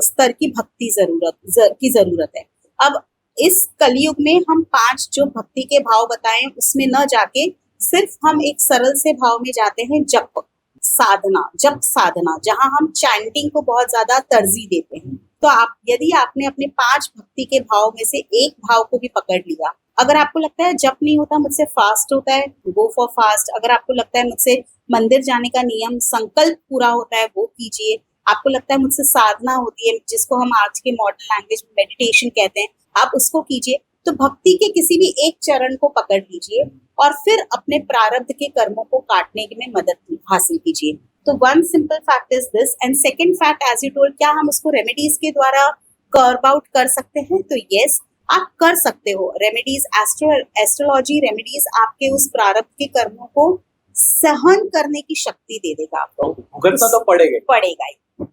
स्तर की भक्ति की जरूरत है। अब इस कलयुग में हम 5 जो भक्ति के भाव बताए उसमें न जाके सिर्फ हम एक सरल से भाव में जाते हैं, जप साधना, जहां हम चैंटिंग को बहुत ज्यादा तरजीह देते हैं। तो यदि आपने अपने 5 भक्ति के भाव में से एक भाव को भी पकड़ लिया, अगर आपको लगता है जप नहीं होता, मुझसे फास्ट होता है, गो फॉर फास्ट। अगर आपको लगता है मुझसे मंदिर जाने का नियम संकल्प पूरा होता है, वो कीजिए। आपको लगता है मुझसे साधना होती है, जिसको हम आज के मॉडर्न लैंग्वेज में मेडिटेशन कहते हैं, आप उसको कीजिए। तो भक्ति के किसी भी एक चरण को पकड़ लीजिए और फिर अपने प्रारब्ध के कर्मों को काटने में मदद हासिल कीजिए। तो one simple fact is this, and second fact, as you told, क्या हम उसको रेमेडीज के द्वारा कर्व आउट कर सकते हैं? तो यस, आप कर सकते हो। रेमेडीज, एस्ट्रोलॉजी रेमेडीज आपके उस प्रारब्ध के कर्मों को सहन करने की शक्ति दे देगा आपको। भुगतना तो पड़ेगा ही।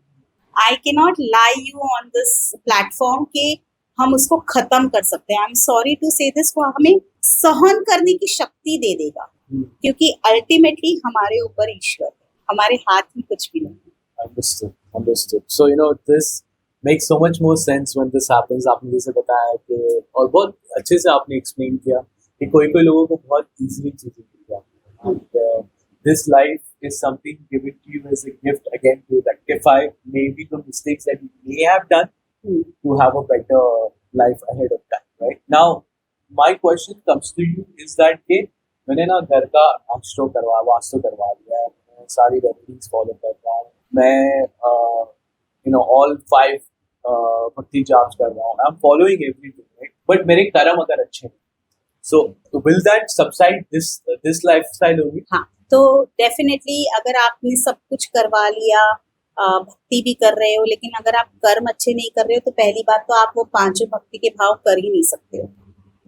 I can not lie you on this platform के हम उसको खत्म कर सकते हैं। I am sorry to say this, वो हमें सहन करने की शक्ति दे देगा, क्योंकि अल्टीमेटली हमारे ऊपर ईश्वर है, हमारे हाथ में कुछ भी नहीं। Understood. So, this makes so much more sense when this happens. आपने जैसे बताया कि, और बहुत अच्छे से आपने एक्सप्लेन किया कि कोई लोगों को बहुत इजीली चीजें मिल जाती हैं। This life is something given to you as a gift, again, to rectify maybe the mistakes that you may have done to have a better life ahead of time, right? Now, my question comes to you is that कि मैंने ना घर का वास्तु करवा लिया है, मैं सारी रेमेडीज फॉलो कर रहा हूँ, मैं all 5 भक्ति जाप्स कर रहा हूँ, I am following everything, right? But मेरे कर्म अगर अच्छे नहीं, so will that subside this lifestyle only? हाँ, तो डेफिनेटली अगर आपने सब कुछ करवा लिया, भक्ति भी कर रहे हो, लेकिन अगर आप कर्म अच्छे नहीं कर रहे हो, तो पहली बात तो आप वो 5 भक्ति के भाव कर ही नहीं सकते हो,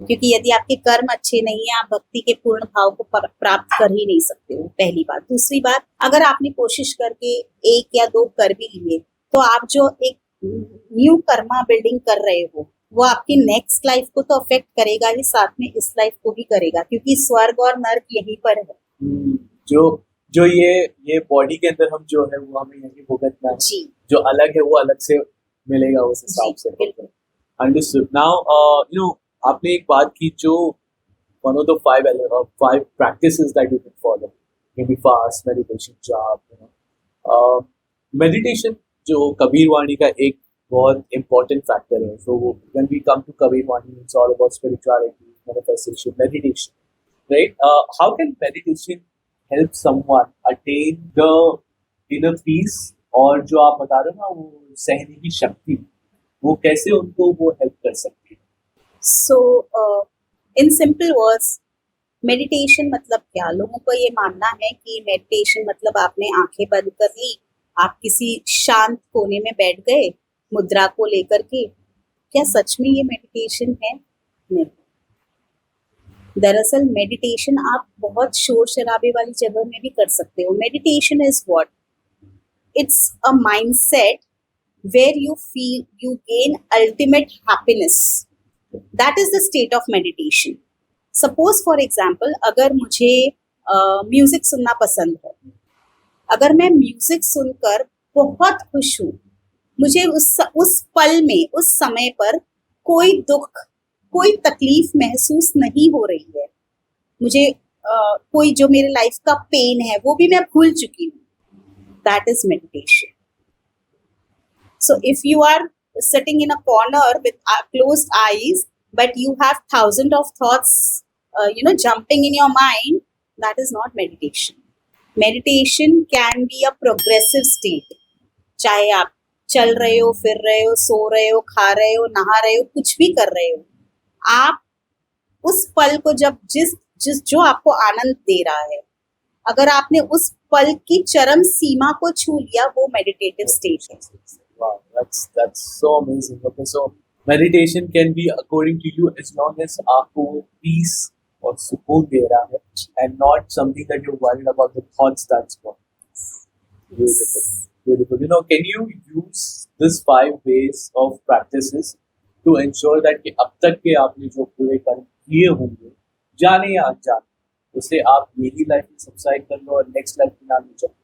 क्योंकि यदि आपके कर्म अच्छे नहीं है, आप भक्ति के पूर्ण भाव को प्राप्त कर ही नहीं सकते हो, पहली बात। दूसरी बात, अगर आपने कोशिश करके 1 या 2 कर भी लिए, तो आप जो एक न्यू कर्मा बिल्डिंग कर रहे हो, वो आपकी नेक्स्ट लाइफ को तो अफेक्ट करेगा ही, साथ में इस लाइफ को भी करेगा, क्योंकि स्वर्ग और नर्क यहीं पर है। जो ये बॉडी के अंदर हम जो है वो हमें यही भुगतना है, जो अलग है वो अलग से मिलेगा उस हिसाब से। अंडरस्टूड। नाउ आपने एक बात की, जो one of the 5 practices that you can follow, maybe fast, meditation, jap, meditation जो कबीर वाणी का एक बहुत important factor है। So when we come to Kabir Wani, it's all about spirituality, manifestation, meditation, right? How can meditation help someone attain the inner peace, और जो आप बता रहे हो ना, वो सहने की शक्ति, वो कैसे उनको वो हेल्प कर सकती है? So in simple words, meditation मतलब क्या? लोगों को ये मानना है कि मेडिटेशन मतलब आपने आंखें बंद कर ली, आप किसी शांत कोने में बैठ गए मुद्रा को लेकर के। क्या सच में ये मेडिटेशन है? नहीं। दरअसल मेडिटेशन आप बहुत शोर शराबे वाली जगह में भी कर सकते हो। Meditation is what? it's a mindset where you feel you gain ultimate happiness. That is the state of meditation. Suppose for example, अगर मुझे म्यूजिक सुनना पसंद है, अगर मैं म्यूजिक सुनकर बहुत खुश हूँ, मुझे उस पल में, उस समय पर कोई दुख, कोई तकलीफ महसूस नहीं हो रही है, मुझे कोई जो मेरे लाइफ का पेन है वो भी मैं भूल चुकी हूँ, that is meditation. So if you are sitting in a corner with closed eyes, but you have thousands of thoughts, jumping in your mind, that is not meditation. Meditation can be a progressive state. चाहे आप चल रहे हो, फिर रहे हो, सो रहे हो, खा रहे हो, नहा रहे हो, कुछ भी कर रहे हो, आप उस पल को जब जिस जो आपको आनंद दे रहा है, अगर आपने उस पल की चरम सीमा को छू लिया, वो मेडिटेटिव स्टेट है. Wow, that's so amazing. Okay, so meditation can be according to you as long as आपको peace और सुकून दे रहा है, and not something that you're worried about the thoughts that's going. Beautiful, beautiful. Can you use this 5 ways of practices to ensure that कि अब तक के आपने जो पूरे कर्म किए होंगे, जाने या अनजाने, उसे आप मेरी लाइफ में सब्सक्राइब कर लो और नेक्स्ट लाइफ में आगे चलो?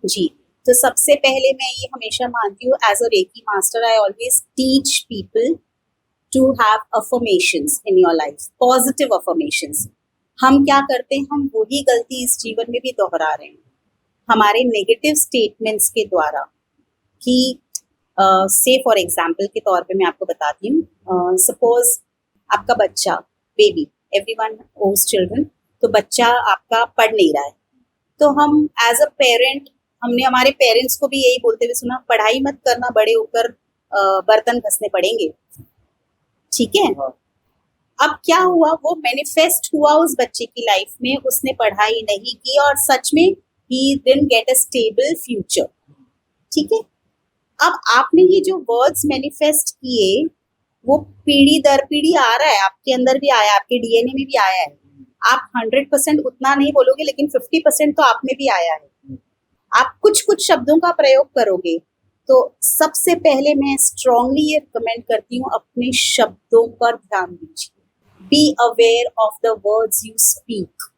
जी, तो सबसे पहले मैं ये हमेशा मानती हूँ, as a reiki master I always teach people to have affirmations in your life, positive affirmations. हम क्या करते हैं, हम वही गलती इस जीवन में भी दोहरा रहे हैं हमारे नेगेटिव स्टेटमेंट्स के द्वारा. कि से फॉर एग्जाम्पल के तौर पे मैं आपको बताती हूँ, सपोज आपका बच्चा, बेबी, एवरीवन ओन्स चिल्ड्रन, तो बच्चा आपका पढ़ नहीं रहा है, तो हम एज अ पेरेंट, हमने हमारे पेरेंट्स को भी यही बोलते हुए सुना, पढ़ाई मत करना, बड़े होकर बर्तन घसने पड़ेंगे. ठीक है, अब क्या हुआ, वो मैनिफेस्ट हुआ उस बच्चे की लाइफ में, उसने पढ़ाई नहीं की और सच में he didn't get a stable future. ठीक है, अब आपने ये जो वर्ड्स मैनिफेस्ट किए, वो पीढ़ी दर पीढ़ी आ रहा है, आपके अंदर भी आया, आपके डीएनए में भी आया है. आप 100% उतना नहीं बोलोगे, लेकिन 50% तो आप में भी आया है. आप कुछ शब्दों का प्रयोग करोगे, तो सबसे पहले मैं स्ट्रांगली ये रिकमेंड करती हूँ, अपने शब्दों पर ध्यान दीजिए. B aware of the words you speak.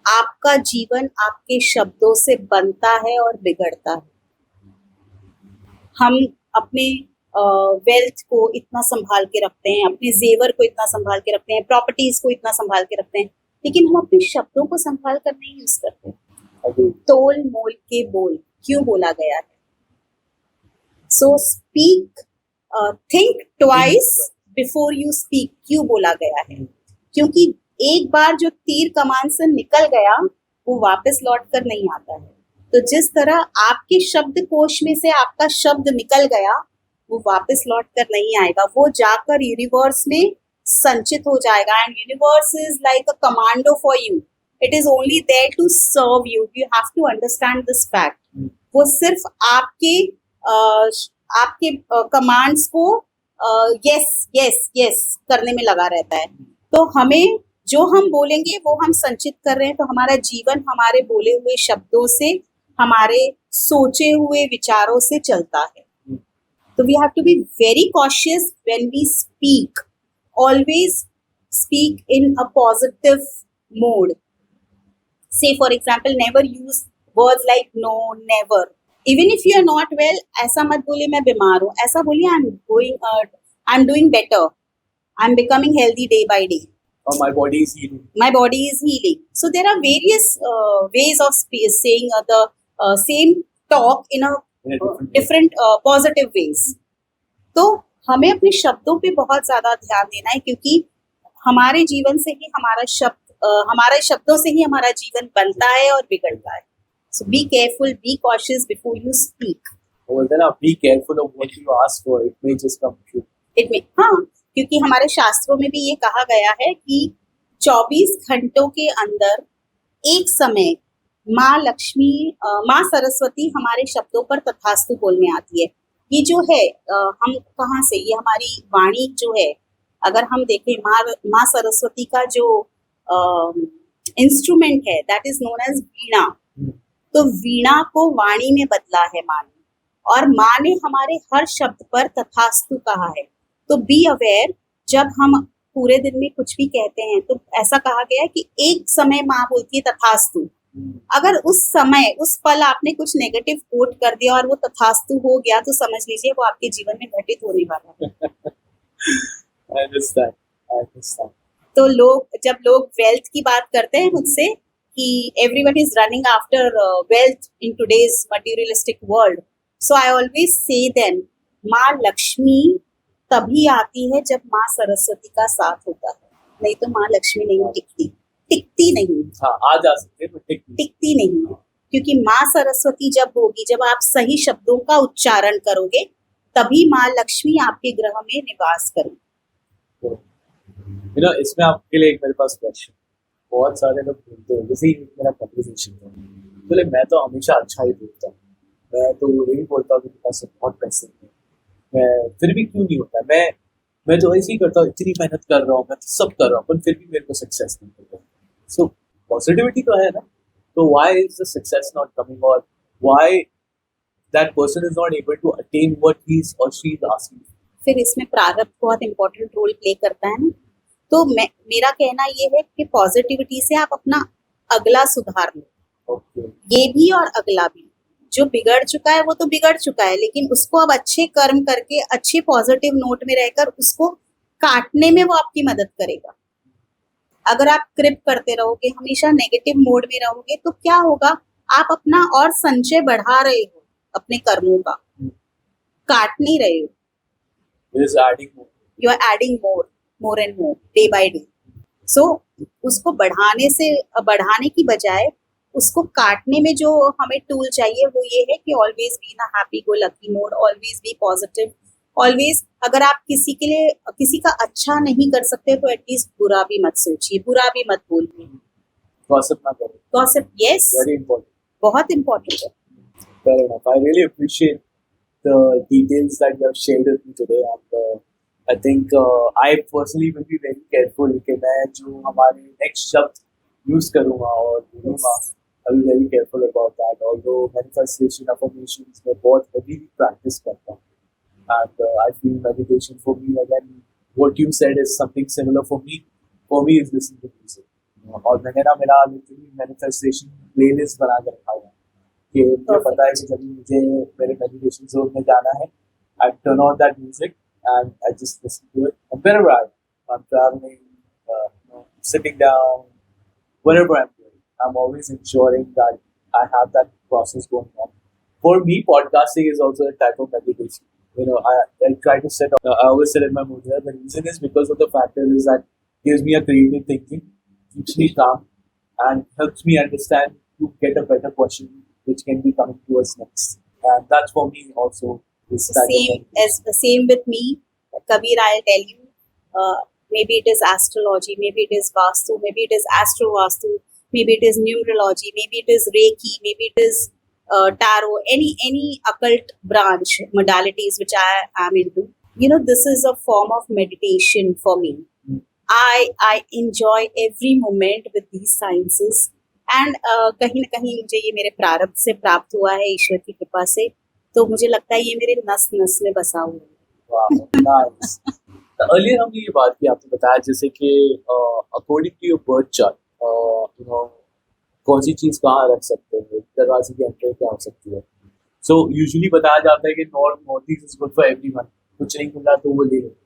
आपका जीवन आपके शब्दों से बनता है और बिगड़ता है. हम अपने वेल्थ को इतना संभाल के रखते हैं, अपने जेवर को इतना संभाल के रखते हैं, प्रॉपर्टीज को इतना संभाल के रखते हैं, लेकिन हम अपने शब्दों को संभाल कर नहीं यूज करते. तोल मोल के बोल क्यों बोला गया है? So speak, think twice before you speak क्यों बोला गया है? क्योंकि एक बार जो तीर कमान से निकल गया, वो वापस लौट कर नहीं आता है. तो जिस तरह आपके शब्द कोश में से आपका शब्द निकल गया, वो वापस लौट कर नहीं आएगा, वो जाकर यूनिवर्स में संचित हो जाएगा. And universe is like a commando for you. It is only there to serve you. You have to understand this fact. वो सिर्फ आपके कमांड्स को यस यस यस करने में लगा रहता है. तो हमें जो हम बोलेंगे वो हम संचित कर रहे हैं. तो हमारा जीवन हमारे बोले हुए शब्दों से, हमारे सोचे हुए विचारों से चलता है. तो we have to be very cautious when we speak. Always speak in a positive mode. Say for example, never use words like no, never. Even if you are not well, ऐसा मत बोलिए मैं बीमार हूँ, ऐसा बोलिए I am doing better, I am becoming healthy day by day. My body is healing. My body is healing. So there are various ways of saying the same talk in a different positive ways. तो हमें अपने शब्दों पे बहुत ज्यादा ध्यान देना है, क्योंकि हमारे जीवन से ही हमारे शब्दों से ही हमारा जीवन बनता है और बिगड़ता है. So be careful, be cautious before you speak. Well, then be careful of what you ask for. It may just come true. It may, हाँ, क्योंकि हमारे शास्त्रों में भी ये कहा गया है कि 24 घंटों के अंदर एक समय माँ लक्ष्मी, माँ सरस्वती हमारे शब्दों पर तथास्तु बोलने आती है. ये जो है हम कहाँ से, ये हमारी वाणी जो है, अगर हम देखें माँ सरस्वती का जो इंस्ट्रूमेंट है, दैट इज नोन एज वीणा. तो वीणा को वाणी में बदला है माँ ने. और माँ ने हमारे हर शब्द पर तथास्तु कहा है। तो बी अवेयर, जब हम पूरे दिन में कुछ भी कहते हैं तो ऐसा कहा गया है कि एक समय माँ बोलती है तथास्तु। अगर उस समय उस पल आपने कुछ नेगेटिव कोट कर दिया और वो तथास्तु हो गया तो समझ लीजिए वो आपके जीवन में घटित होने वाला है। I understand. I understand. तो जब लोग वेल्थ की बात करते हैं मुझसे कि everyone is running after wealth in today's materialistic world, so I always say them माँ लक्ष्मी तभी आती है जब माँ सरस्वती का साथ होता है, नहीं तो माँ लक्ष्मी नहीं टिकती नहीं। हाँ, आ जा सकते हैं, टिकती नहीं, क्योंकि माँ सरस्वती जब होगी, जब आप सही शब्दों का उच्चारण करोगे, तभी माँ लक्ष्मी आपके ग्रह में निवास करेगी। इसमें आपके लिए एक मेरे पास क्वेश्चन, बहुत सारे लोग बोलते हैं, जैसे ही मेरा कन्वर्सेशन था, बोले मैं तो हमेशा अच्छा ही बोलता हूँ, मैं तो यही बोलता हूँ कि मेरे पास बहुत पैसे हैं, मैं फिर भी क्यों नहीं होता, मैं तो ऐसे ही करता हूँ, इतनी मेहनत कर रहा हूँ, मैं तो सब कर रहा हूँ, पर फिर भी मेरे को सक्सेस नहीं मिलता। सो पॉजिटिविटी तो है ना, तो why is the success not coming, और why that person is not able to attain what he is और शी इज आस्किंग। फिर इसमें प्रारब्ध बहुत इंपॉर्टेंट रोल प्ले करता है ना। तो मेरा कहना ये है कि पॉजिटिविटी से आप अपना अगला सुधार लो। ये भी और अगला भी, जो बिगड़ चुका है वो तो बिगड़ चुका है, लेकिन उसको अब अच्छे कर्म करके अच्छे पॉजिटिव नोट में रहकर उसको काटने में वो आपकी मदद करेगा। अगर आप क्रिप करते रहोगे, हमेशा नेगेटिव मोड में रहोगे, तो क्या होगा, आप अपना और संचय बढ़ा रहे हो अपने कर्मों का, काट नहीं रहे हो। You are adding more and more day by day. So उसको बढ़ाने की बजाय उसको काटने में जो हमें टूल चाहिए वो ये है कि always be in a happy go lucky mode, always be positive, always अगर आप किसी का अच्छा नहीं कर सकते तो एटलीस्ट बुरा भी मत सोचिए, बुरा भी मत बोलिए, गॉसिप ना करें। गॉसिप, यस, वेरी इंपॉर्टेंट, बहुत इंपॉर्टेंट है। Fair enough. I really appreciate the details that you have shared with me today, and I think I personally will be very careful कि मैं जो हमारे next शब्द use करूँगा और बोलूँगा, I will be very careful about that. Although manifestation, affirmations मैं बहुत heavily practice करता हूँ, and I feel meditation for me, again, what you said is something similar for me. For me is listening to music. और मैंने ना मेरा literally manifestation playlist बना के रखा हुआ है कि मुझे पता है कि जब मुझे मेरे मेडिटेशन जोन में जाना है, I turn on that music and I just listen to it. And wherever I'm traveling, sitting down, whatever I'm doing, I'm always ensuring that I have that process going on. For me, podcasting is also a type of meditation. I try to sit. I always sit in my mudra. The reason is because of the factor is that it gives me a creative thinking, keeps me calm, and helps me understand to get a better question which can be coming to us next. And that's for me also. Same with me, Kabir. I'll tell you, maybe it is astrology, maybe it is Vastu, maybe it is Astro Vastu, maybe it is numerology, maybe it is Reiki, maybe it is tarot, any occult branch modalities which I am into. This is a form of meditation for me. I enjoy every moment with these sciences. And कहीं ना कहीं मुझे ये मेरे प्रारब्ध से प्राप्त हुआ है, ईश्वर की कृपा से, तो मुझे लगता है ये मेरे नस नस में बसा हुआ है। अर्लियर हमने ये बात की, आपने बताया जैसे कि according to your birth chart कौन सी चीज़ कहाँ रख सकते हैं, दरवाजे की एंट्री क्या हो सकती है। सो यूजुअली बताया जाता है कि north east is good for everyone, कुछ नहीं मिला तो वो ले लो।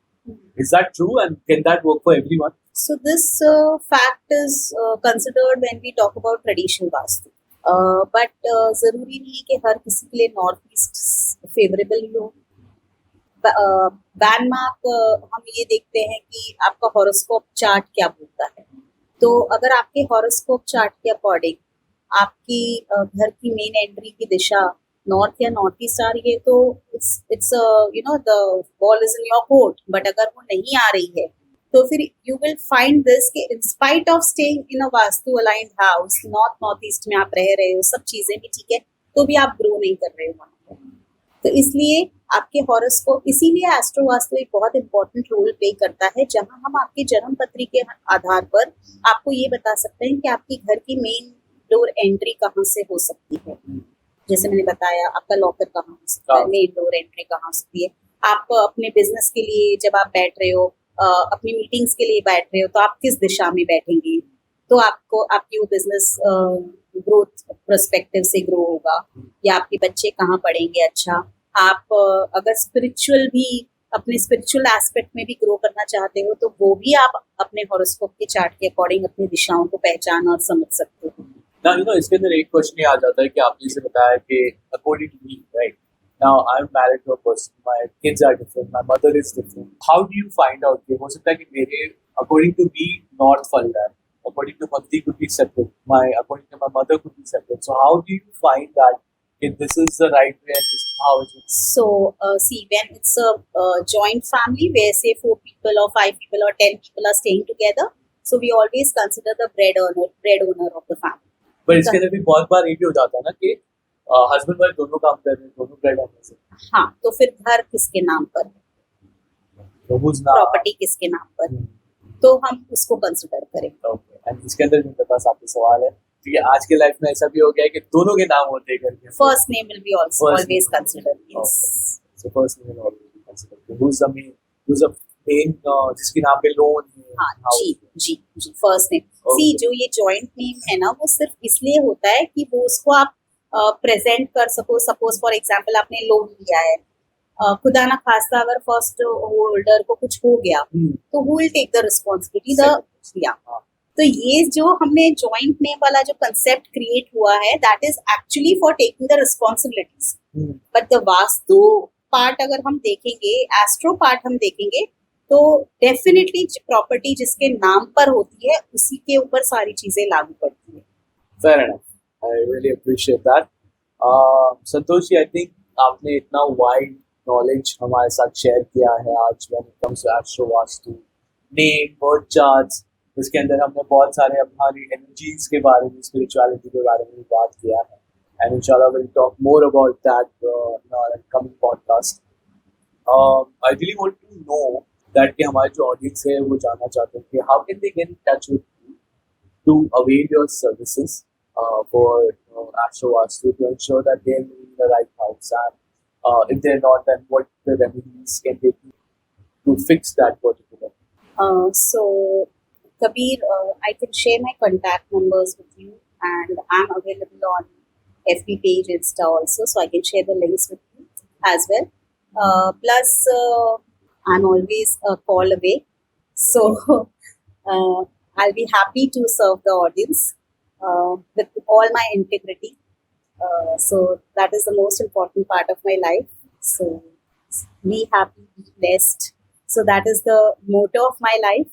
Is that true, and can that work for everyone? So this fact is considered when we talk about traditional Vastu. But जरूरी नहीं है कि हर किसी के लिए नॉर्थ ईस्ट फेवरेबल ही हो। बैनमार्क हम ये देखते हैं कि आपका हॉरोस्कोप चार्ट क्या बोलता है। तो अगर आपके हॉरोस्कोप चार्ट के अकॉर्डिंग आपकी घर की मेन एंट्री की दिशा नॉर्थ या नॉर्थ ईस्ट आ रही है, तो it's the ball is in your court. But अगर वो नहीं आ रही है तो फिर यू विल फाइंड दिस कि in spite of staying in a vastu aligned house, north east में आप रह रहे हो, सब चीजें भी ठीक है, तो भी आप ग्रो नहीं कर रहे हो वहाँ पर। तो इसलिए आपके हॉरोस्कोप, इसीलिए एस्ट्रो वास्तु एक बहुत इंपॉर्टेंट रोल प्ले करता है, जहां हम आपके जन्म पत्री के आधार पर आपको ये बता सकते हैं कि आपकी घर की मेन डोर एंट्री कहाँ से हो सकती है। जैसे मैंने बताया, आपका लॉकर कहाँ हो सकता है, मेन डोर एंट्री कहाँ हो सकती है। आप अपने बिजनेस के लिए जब आप बैठ रहे हो, अपनी मीटिंग्स के लिए बैठ रहे हो, तो आप किस दिशा में बैठेंगे, तो आपको आपकी वो बिजनेस ग्रोथ पर्सपेक्टिव से ग्रो होगा, या आपके बच्चे कहाँ पढ़ेंगे। अच्छा, आप अगर स्पिरिचुअल भी अपने स्पिरिचुअल एस्पेक्ट में भी ग्रो करना चाहते हो, तो वो भी आप अपने हॉरोस्कोप के चार्ट के अकॉर्डिंग अपनी दिशाओं को पहचान और समझ सकते हो। ना इसके अंदर एक क्वेश्चन ये आ जाता है कि आपने जैसे बताया कि according to me, right, now I am married to a person, my kids are different, my mother is different, how do you find out कि हो सकता है कि मेरे अकॉर्डिंग टू मी नॉर्थ फल रहा है, according to Bhakti could be separate, my according to my mother could be separate, so how do you find that if this is the right way and this is how it is? So, see, when it's a joint family where say 4 people or 5 people or 10 people are staying together, so we always consider the bread owner of the family. पर इसके अंदर भी बहुत बार ये भी हो जाता है ना कि हस्बैंड वाइफ दोनों काम कर रहे हैं, दोनों ब्रेड अर्नर्स हैं। हाँ, तो फिर घर किसके नाम पर, तो who's now? प्रॉपर्टी किसके नाम पर, तो हम उसको कंसिडर करेंगे। ओके, एंड इसके अंदर मेरे पास आपसे सवाल है, क्योंकि आज के लाइफ में ऐसा भी हो गया है कि दोनों के नाम होते हैं घर में। First name will be First always name. considered. Yes. So first name will always be considered. Who's the main जिसके नाम पे लोन है? हाँ, How- जी, फर्स्ट नेम। सी, जो ये जॉइंट नेम है ना, वो सिर्फ इसलिए होता है कि वो उसको आप प्रेजेंट कर सको। सपोज फॉर एग्जांपल आपने लोन लिया है, खुदा ना खास्ता अगर फर्स्ट होल्डर को कुछ हो गया, तो who will take the responsibility, the या। तो ये जो हमने जॉइंट नेम वाला जो कंसेप्ट क्रिएट हुआ है, that is actually for taking the responsibilities. But the vastu part अगर हम देखेंगे, एस्ट्रो पार्ट हम देखेंगे, तो डेफिनेटली प्रॉपर्टी जिसके नाम पर होती है उसी के ऊपर सारी चीजें लागू पड़ती है। Fair enough. I really appreciate that. Santosh ji, I think आपने इतना वाइड नॉलेज हमारे साथ शेयर किया है आज when it comes to astro vastu, name, birth charts. इसके अंदर हमने बहुत सारे हमारी एनर्जीज के बारे में, स्पिरिचुअलिटी के बारे में बात किया है, एंड इंशाल्लाह we'll talk more about that in our coming podcast. I really want to know that कि हमारे जो ऑडियंस है वो जानना चाहते हैं कि how can they get in touch with you to avail your services for astro vastu, to ensure that they're in the right house, and if they're not, then what the remedies can they do to fix that particular? So, Kabir, I can share my contact numbers with you, and I'm available on FB page, Insta also, so I can share the links with you as well. Plus, I'm always a call away, so I'll be happy to serve the audience with all my integrity. So that is the most important part of my life. So be happy, be blessed. So that is the motto of my life.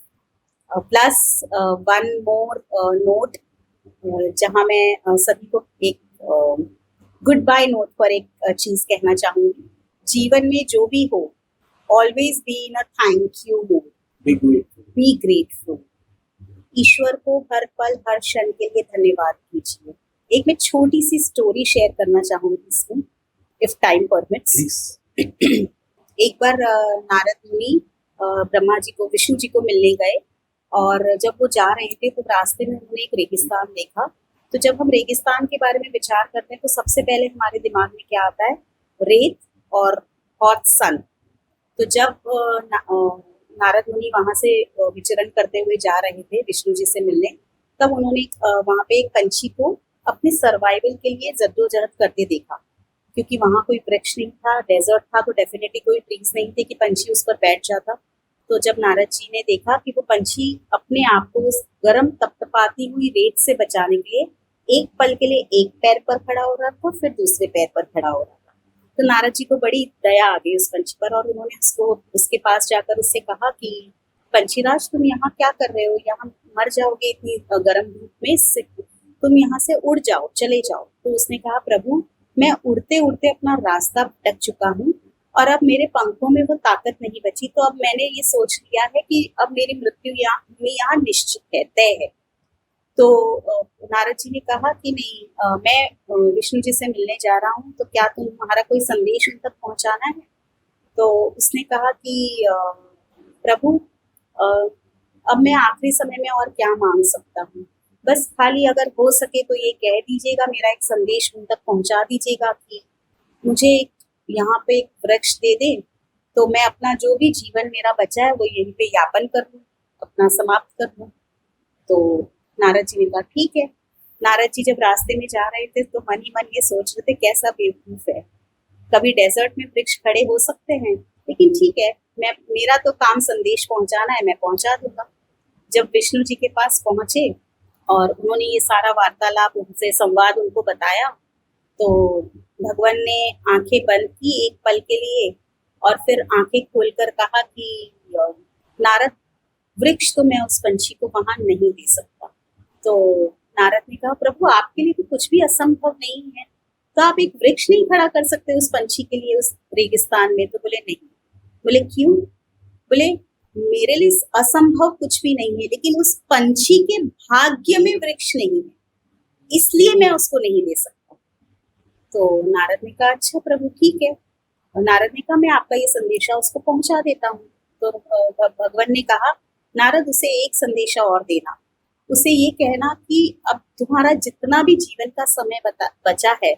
Plus one more note, जहाँ मैं सभी को एक good bye note पर एक चीज कहना चाहूंगी। जीवन में जो भी हो, always be in a thank you mood, be grateful. ईश्वर को हर पल हर क्षण के लिए धन्यवाद कीजिए। एक मैं छोटी सी स्टोरी शेयर करना चाहूंगी इसमें, इफ टाइम परमिट्स। एक बार नारद मुनि ब्रह्मा जी को, विष्णु जी को मिलने गए, और जब वो जा रहे थे तो रास्ते में उन्होंने एक रेगिस्तान देखा। तो जब हम रेगिस्तान के बारे में विचार करते हैं तो सबसे पहले हमारे दिमाग में क्या आता है, रेत और हॉट सन। तो जब नारद मुनि वहां से विचरण करते हुए जा रहे थे विष्णु जी से मिलने, तब उन्होंने वहां पे एक पंछी को अपने सर्वाइवल के लिए जद्दोजहद करते देखा, क्योंकि वहां कोई वृक्ष नहीं था, डेजर्ट था, तो डेफिनेटली कोई ट्रीज नहीं थे कि पंछी उस पर बैठ जाता। तो जब नारद जी ने देखा कि वो पंछी अपने आप को उस गर्म तपतपाती हुई रेत से बचाने के लिए एक पल के लिए एक पैर पर खड़ा हो रहा था, फिर दूसरे पैर पर खड़ा हो रहा था, तो नारद जी को बड़ी दया आ गई उस पंछी पर, और उन्होंने उसको उसके पास जाकर उससे कहा कि पंछीराज, तुम यहाँ क्या कर रहे हो, यहाँ मर जाओगे इतनी गर्म धूप में, इससे तुम यहाँ से उड़ जाओ, चले जाओ। तो उसने कहा, प्रभु मैं उड़ते उड़ते अपना रास्ता भटक चुका हूँ, और अब मेरे पंखों में वो ताकत नहीं बची, तो अब मैंने ये सोच लिया है कि अब मेरी मृत्यु यहाँ निश्चित है, तय है। तो नारद जी ने कहा कि नहीं, मैं विष्णु जी से मिलने जा रहा हूँ, तो क्या तुम्हारा कोई संदेश उन तक पहुँचाना है? तो उसने कहा कि प्रभु अब मैं आखिरी समय में और क्या मांग सकता हूँ, बस खाली अगर हो सके तो ये कह दीजिएगा, मेरा एक संदेश उन तक पहुंचा दीजिएगा कि मुझे यहाँ पे एक वृक्ष दे दे, तो मैं अपना जो भी जीवन मेरा बचा है वो यहीं पे यापन कर लूँ, अपना समाप्त कर लूँ। तो नारद जी ने कहा ठीक है। नारद जी जब रास्ते में जा रहे थे तो मन ही मन ये सोच रहे थे कैसा बेवकूफ है, कभी डेजर्ट में वृक्ष खड़े हो सकते हैं, लेकिन ठीक है, मैं मेरा तो काम संदेश पहुंचाना है, मैं पहुंचा दूंगा। जब विष्णु जी के पास पहुंचे और उन्होंने ये सारा वार्तालाप उनसे संवाद उनको बताया, तो भगवान ने आंखें बंद की एक पल के लिए और फिर आंखें खोलकर कहा कि नारद, वृक्ष तो मैं उस पंछी को वहां नहीं दे सकता। तो नारद ने कहा प्रभु, आपके लिए तो कुछ भी असंभव नहीं है, तो आप एक वृक्ष नहीं खड़ा कर सकते उस पंछी के लिए उस रेगिस्तान में? तो बोले नहीं। बोले क्यों? बोले मेरे लिए असंभव कुछ भी नहीं है, लेकिन उस पंछी के भाग्य में वृक्ष नहीं है, इसलिए मैं उसको नहीं दे सकता। तो नारद ने कहा अच्छा प्रभु ठीक है। और नारद ने कहा मैं आपका ये संदेशा उसको पहुंचा देता हूँ। तो भगवान ने कहा नारद, उसे एक संदेशा और देना, उसे ये कहना कि अब तुम्हारा जितना भी जीवन का समय बचा है,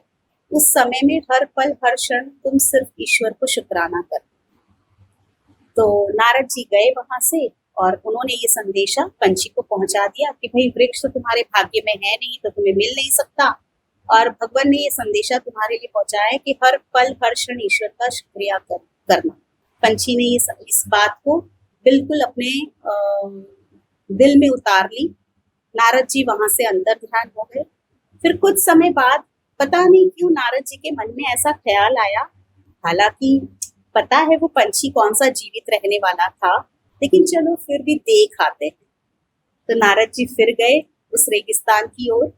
उस समय में हर पल हर क्षण तुम सिर्फ ईश्वर को शुक्राना कर। तो नारद जी गए वहां से और उन्होंने ये संदेशा पंछी को पहुंचा दिया कि भाई वृक्ष तो तुम्हारे भाग्य में है नहीं, तो तुम्हें मिल नहीं सकता, और भगवान ने ये संदेशा तुम्हारे लिए पहुंचाया कि हर पल हर क्षण ईश्वर का शुक्रिया करना। पंछी ने इस बात को बिल्कुल अपने दिल में उतार ली। नारद जी वहां से अंतर ध्यान हो गए। फिर कुछ समय बाद पता नहीं क्यों नारद जी के मन में ऐसा ख्याल आया, हालांकि पता है वो पंछी कौन सा जीवित रहने वाला था, लेकिन चलो फिर भी देख आते हैं। तो नारद जी फिर गए उस रेगिस्तान की ओर,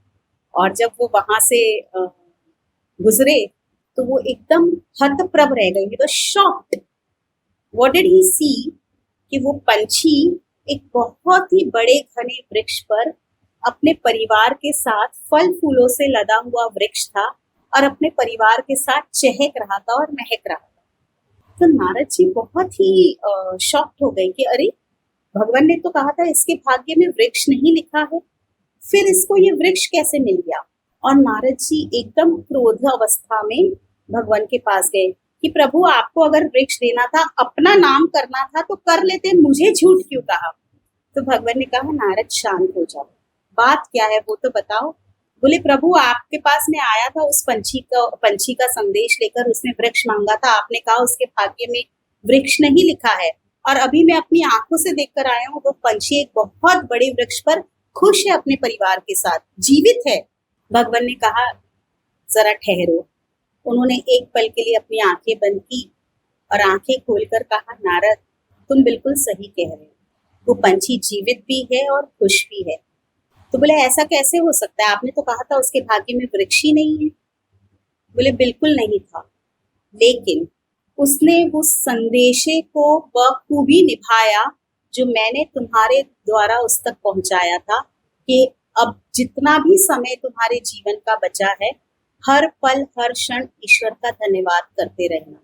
और जब वो वहां से गुजरे तो वो एकदम हतप्रभ रह गए, तो शॉक्ड। व्हाट डिड ही सी? कि वो पंछी एक बहुत ही बड़े घने वृक्ष पर अपने परिवार के साथ, फल फूलों से लदा हुआ वृक्ष था, और अपने परिवार के साथ चहक रहा था और महक रहा था। तो नारद जी बहुत ही शॉक्ड हो गए कि अरे, भगवान ने तो कहा था इसके भाग्य में वृक्ष नहीं लिखा है, फिर इसको ये वृक्ष कैसे मिल गया? और नारद जी एकदम क्रोध अवस्था में भगवान के पास गए कि प्रभु, आपको अगर वृक्ष देना था, अपना नाम करना था तो कर लेते, मुझे झूठ क्यों कहा? तो भगवान ने कहा नारद शांत हो जाओ, बात क्या है वो तो बताओ। बोले प्रभु, आपके पास में आया था उस पंछी का संदेश लेकर, उसने वृक्ष मांगा था, आपने कहा उसके भाग्य में वृक्ष नहीं लिखा है, और अभी मैं अपनी आंखों से देखकर आया हूँ वो पंछी एक बहुत बड़े वृक्ष पर खुश है, अपने परिवार के साथ जीवित है। भगवान ने कहा जरा ठहरो। उन्होंने एक पल के लिए अपनी आंखें बंद की और आंखें खोलकर कहा नारद, तुम बिल्कुल सही कह रहे हो, वो पंछी जीवित भी है और खुश भी है। तो बोले ऐसा कैसे हो सकता है, आपने तो कहा था उसके भाग्य में वृक्ष ही नहीं है। बोले बिल्कुल नहीं था, लेकिन उसने उस संदेशे को बखूबी निभाया जो मैंने तुम्हारे द्वारा उस तक पहुंचाया था, कि अब जितना भी समय तुम्हारे जीवन का बचा है, हर पल हर क्षण ईश्वर का धन्यवाद करते रहना।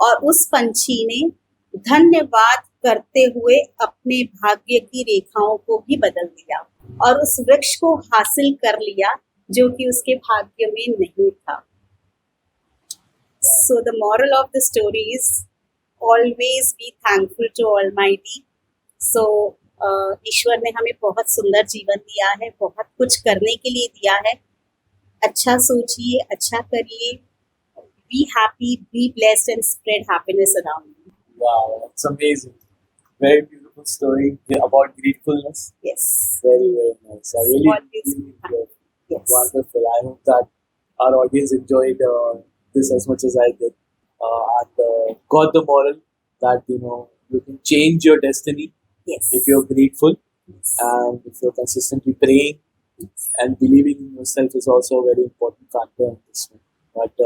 और उस पंछी ने धन्यवाद करते हुए अपने भाग्य की रेखाओं को भी बदल दिया और उस वृक्ष को हासिल कर लिया जो कि उसके भाग्य में नहीं था। So the moral of the story is always be thankful to Almighty. So ईश्वर ने हमें बहुत सुंदर जीवन दिया है, बहुत कुछ करने के लिए दिया है। अच्छा सोचिए, अच्छा करिए, be happy, be blessed and spread happiness around you. Wow, that's amazing. Very beautiful story about gratefulness. Yes. Very, very nice. I really Always be enjoyed it. Yes. Wonderful. I hope that our audience enjoyed this as much as I did, and got the moral that you can change your destiny Yes. if you're grateful, Yes. and if you're consistently praying, and believing in yourself is also a very important factor in this one. But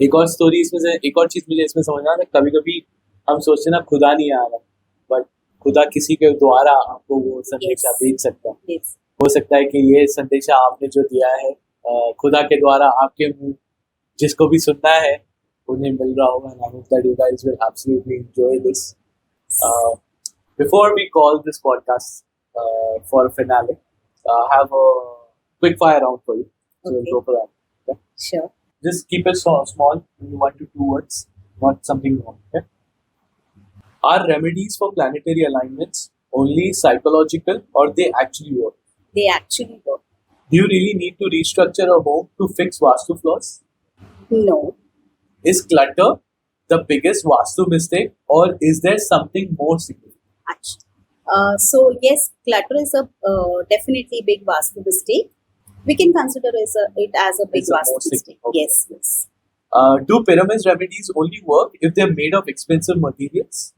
एक और story इसमें से, एक और चीज मुझे इसमें समझना है, कभी कभी हम सोचते हैं ना खुदा नहीं आ रहा, बट खुदा किसी के द्वारा आपको वो संदेशा भेज सकता है। Yes. हो सकता है कि ये संदेशा आपने जो दिया है खुदा के द्वारा आपके मुंह जिसको भी सुनना है उन्हें मिल रहा होगा। And I hope that you guys will absolutely enjoy this. Before we call this podcast for a finale, have a quick fire round for you. So we'll Okay. go for that. Okay? Sure. Just keep it so small, maybe 1 to 2 words, not something long. Okay? Are remedies for planetary alignments only psychological or they actually work? They actually work. Do you really need to restructure a home to fix Vastu flaws? No. Is clutter the biggest Vastu mistake or is there something more significant? Actually. So yes, clutter is a definitely big Vastu mistake. We can consider it as a big It's a more Vastu mistake. significant. Okay. Yes, yes. Do pyramids remedies only work if they're made of expensive materials?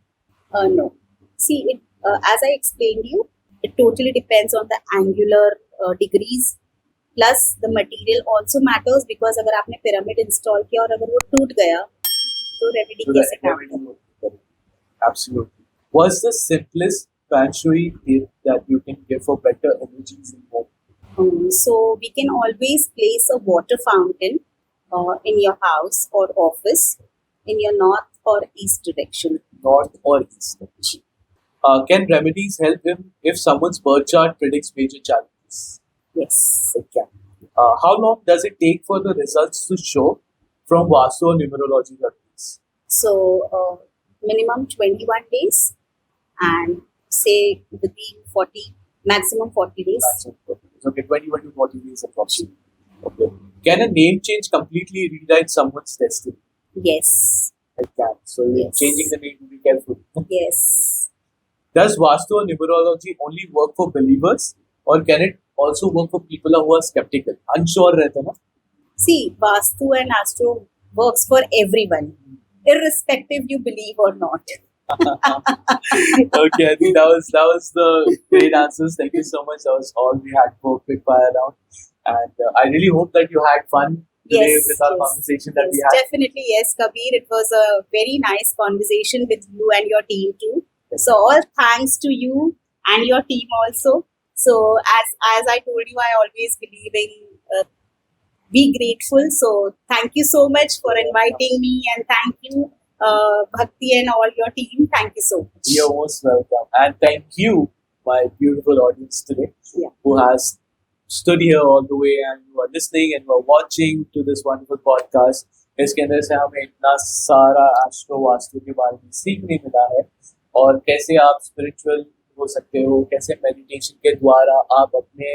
No. See, as I explained you, it totally depends on the angular degrees. Plus the material also matters because अगर आपने pyramid install किया और अगर वो टूट गया तो remedy So the कैसे काम remedy will work. Absolutely. What's the simplest feng shui tip that you can give for better energies in home? So we can always place a water fountain in your house or office in your north or east direction. North or east? Can remedies help him if someone's birth chart predicts major challenges? Yes. It can. How long does it take for the results to show from Vastu or numerology remedies? So minimum 21 days and say within 40, maximum 40 days. Maximum 40 days. Okay, 21 to 40 days approximately. Okay. Can a name change completely rewrite someone's destiny? Yes. It can. So you're Yes. changing the name to be careful. Yes. Does Vastu or numerology only work for believers or can it also work for people who are skeptical? Unsure रहते हैं ना? See, Vastu and Astro works for everyone, irrespective you believe or not. Okay, I think that was the great answers. Thank you so much. That was all we had for quick fire round, and I really hope that you had fun today Yes, with our yes, conversation that yes, we had. definitely yes, Kabir. It was a very nice conversation with you and your team too. So all thanks to you and your team also. So as I told you, I always believe in be grateful. So thank you so much for inviting me, and thank you, Bhakti and all your team. Thank you so much. You're most welcome, and thank you, my beautiful audience today, Yeah. who has stood here all the way and who are listening and who are watching to this wonderful podcast. इसके अंदर से हमें इतना सारा astro vastu के बारे में सीखने मिला है और कैसे आप स्पिरिचुअल हो सकते हो, कैसे मेडिटेशन के द्वारा आप अपने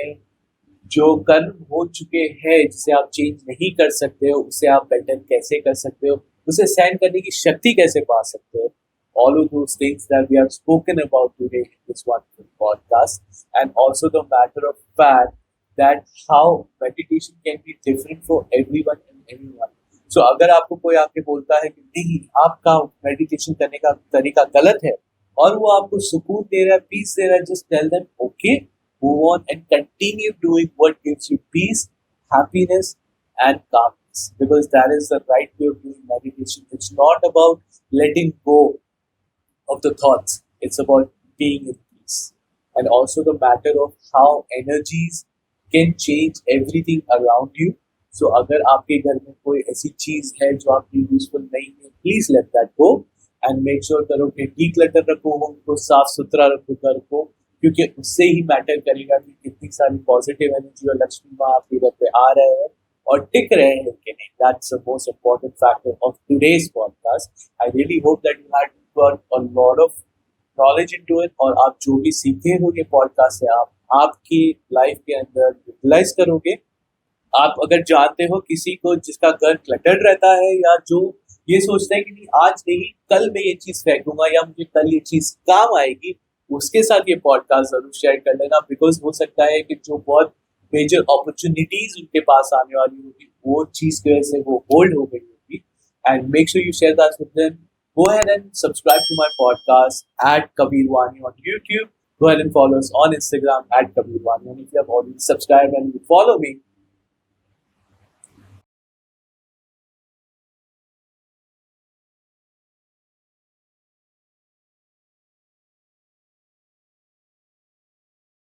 जो कर्म हो चुके हैं जिसे आप चेंज नहीं कर सकते हो उसे आप बेटर कैसे कर सकते हो, उसे सहन करने की शक्ति कैसे पा सकते हो. All of those things that we have spoken about today in this wonderful podcast, and also the matter of fact that how meditation can be different for everyone and anyone. So अगर आपको कोई आके बोलता है कि नहीं आपका meditation करने का तरीका गलत है और वो आपको सुकून दे रहा है, पीस दे रहा है, just tell them okay, move on and continue doing what gives you peace, happiness and calmness, because that is the right way of doing meditation. It's not about letting go of the thoughts, it's about being in peace. And also the matter of how energies can change everything around you. So अगर आपके घर में कोई ऐसी चीज है जो आपकी यूजफुल नहीं है, please let that go and make sure करो कि डीक्लटर रखो, उनको साफ सुथरा रखो घर को, क्योंकि उससे ही मैटर करेगा कि कितनी सारी पॉजिटिव एनर्जी और लक्ष्मी माँ आपके घर पे आ रहे हैं और टिक रहे हैं कि नहीं. That's the most important factor of today's podcast. I really hope that you had got a lot of knowledge into it और आप जो भी सीखे हो ये पॉडकास्ट से आप आपकी लाइफ के अंदर यूटिलाइज करोगे. आप अगर जानते हो किसी को जिसका घर क्लटर्ड रहता है या जो ये सोचता है कि नहीं आज नहीं कल मैं ये चीज फेंकूंगा या मुझे कल ये चीज काम आएगी, उसके साथ ये पॉडकास्ट जरूर शेयर कर लेना, बिकॉज हो सकता है कि जो बहुत मेजर अपॉर्चुनिटीज उनके पास आने वाली होगी वो चीज की वजह से वो होल्ड हो गई होगी. And make sure you share that with them. Go ahead and subscribe to my podcast at Kabir Wani on YouTube. Go ahead and follow us on Instagram at Kabir Wani. And if you have already subscribed and you follow me,